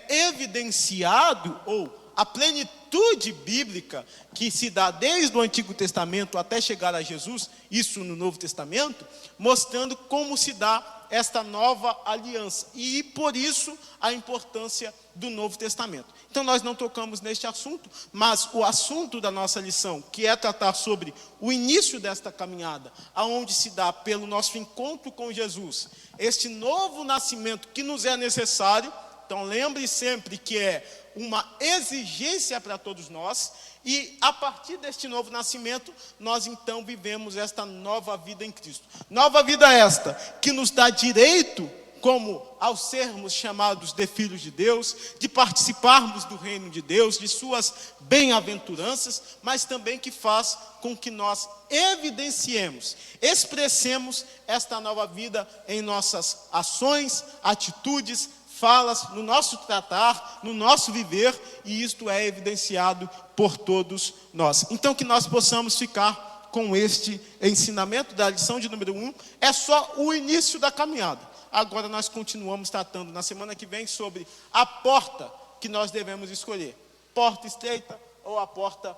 evidenciado, ou a plenitude bíblica que se dá desde o Antigo Testamento até chegar a Jesus, isso no Novo Testamento, mostrando como se dá esta nova aliança. E por isso a importância do Novo Testamento. Então nós não tocamos neste assunto, mas o assunto da nossa lição, que é tratar sobre o início desta caminhada, aonde se dá pelo nosso encontro com Jesus, este novo nascimento que nos é necessário. Então lembre sempre que é uma exigência para todos nós, e a partir deste novo nascimento, nós então vivemos esta nova vida em Cristo. Nova vida esta, que nos dá direito, como ao sermos chamados de filhos de Deus, de participarmos do reino de Deus, de suas bem-aventuranças, mas também que faz com que nós evidenciemos, expressemos esta nova vida em nossas ações, atitudes, falas, no nosso tratar, no nosso viver, e isto é evidenciado por todos nós. Então que nós possamos ficar com este ensinamento da lição de número 1, é só o início da caminhada. Agora nós continuamos tratando na semana que vem sobre a porta que nós devemos escolher, porta estreita ou a porta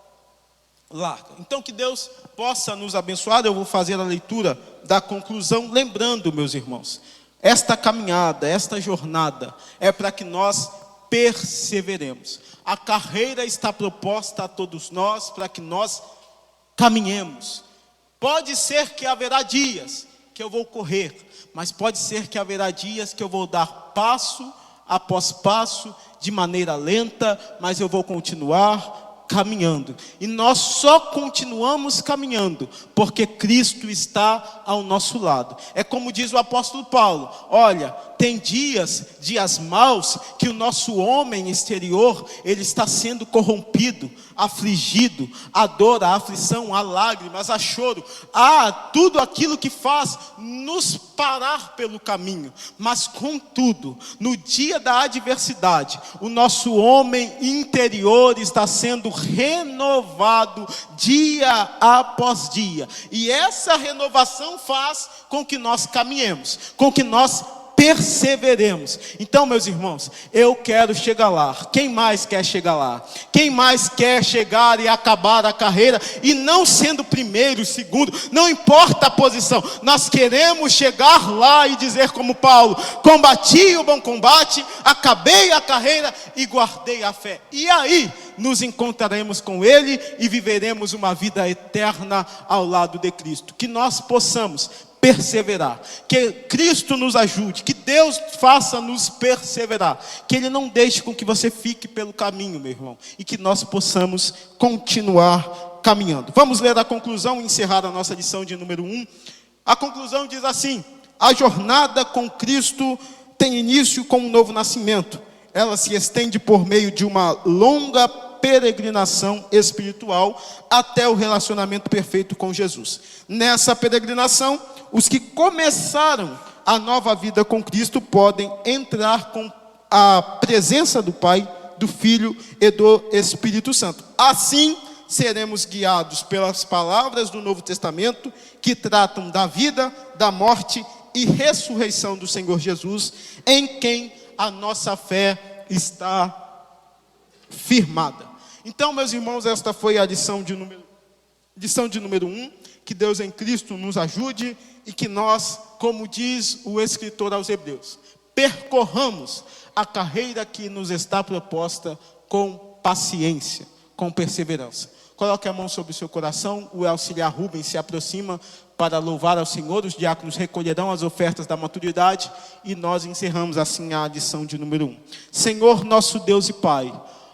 larga. Então que Deus possa nos abençoar. Eu vou fazer a leitura da conclusão, lembrando, meus irmãos, esta caminhada, esta jornada é para que nós perseveremos. A carreira está proposta a todos nós para que nós caminhemos. Pode ser que haverá dias que eu vou correr, mas pode ser que haverá dias que eu vou dar passo após passo, de maneira lenta, mas eu vou continuar caminhando. E nós só continuamos caminhando porque Cristo está ao nosso lado. É como diz o apóstolo Paulo: olha, tem dias maus, que o nosso homem exterior, ele está sendo corrompido, afligido, a dor, a aflição, a lágrimas, a choro, tudo aquilo que faz nos parar pelo caminho. Mas contudo, no dia da adversidade, o nosso homem interior está sendo renovado dia após dia, e essa renovação faz com que nós caminhemos, com que nós perseveremos. Então, meus irmãos, eu quero chegar lá. Quem mais quer chegar lá? Quem mais quer chegar e acabar a carreira, e não sendo primeiro, segundo, não importa a posição, nós queremos chegar lá e dizer como Paulo: combati o bom combate, acabei a carreira e guardei a fé. E aí nos encontraremos com Ele e viveremos uma vida eterna ao lado de Cristo. Que nós possamos perseverar, que Cristo nos ajude, que Deus faça nos perseverar, que Ele não deixe com que você fique pelo caminho, meu irmão, e que nós possamos continuar caminhando. Vamos ler a conclusão e encerrar a nossa lição de número 1. A conclusão diz assim: a jornada com Cristo tem início com um novo nascimento. Ela se estende por meio de uma longa peregrinação espiritual até o relacionamento perfeito com Jesus. Nessa peregrinação, os que começaram a nova vida com Cristo podem entrar com a presença do Pai, do Filho e do Espírito Santo. Assim, seremos guiados pelas palavras do Novo Testamento, que tratam da vida, da morte e ressurreição do Senhor Jesus, em quem a nossa fé está firmada. Então, meus irmãos, esta foi a lição de número 1. Que Deus em Cristo nos ajude e que nós, como diz o escritor aos Hebreus, percorramos a carreira que nos está proposta com paciência, com perseverança. Coloque a mão sobre o seu coração. O auxiliar Rubens se aproxima para louvar ao Senhor. Os diáconos recolherão as ofertas da maturidade e nós encerramos assim a lição de número 1. Senhor, nosso Deus e Pai,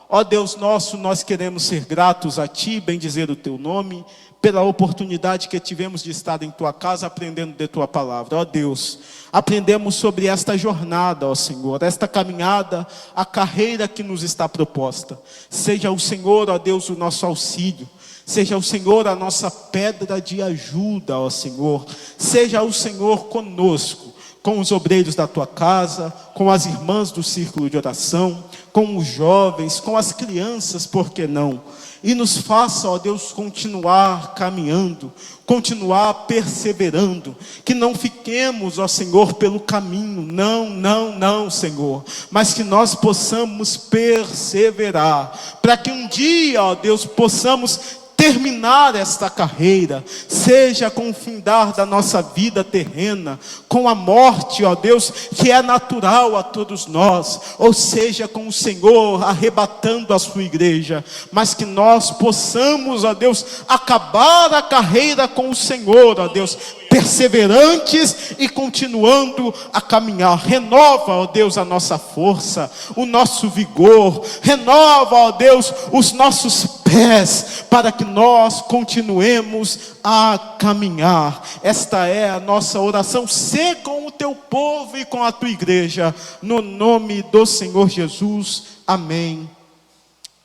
ó Deus nosso, nós queremos ser gratos a Ti, bendizer o Teu nome, pela oportunidade que tivemos de estar em Tua casa aprendendo de Tua palavra. Ó Deus, aprendemos sobre esta jornada, ó Senhor, esta caminhada, a carreira que nos está proposta. Seja o Senhor, ó Deus, o nosso auxílio. Seja o Senhor a nossa pedra de ajuda, ó Senhor. Seja o Senhor conosco, com os obreiros da Tua casa, com as irmãs do círculo de oração, com os jovens, com as crianças, por que não? E nos faça, ó Deus, continuar caminhando, continuar perseverando, que não fiquemos, ó Senhor, pelo caminho, não, Senhor, mas que nós possamos perseverar, para que um dia, ó Deus, possamos terminar esta carreira, seja com o findar da nossa vida terrena, com a morte, ó Deus, que é natural a todos nós, ou seja, com o Senhor arrebatando a sua igreja, mas que nós possamos, ó Deus, acabar a carreira com o Senhor, ó Deus, perseverantes e continuando a caminhar. Renova, ó Deus, a nossa força, o nosso vigor, renova, ó Deus, os nossos pés, para que nós continuemos a caminhar. Esta é a nossa oração. Sê com o teu povo e com a tua igreja, no nome do Senhor Jesus. Amém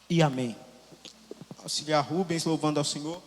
e amém. Auxiliar Rubens, louvando ao Senhor.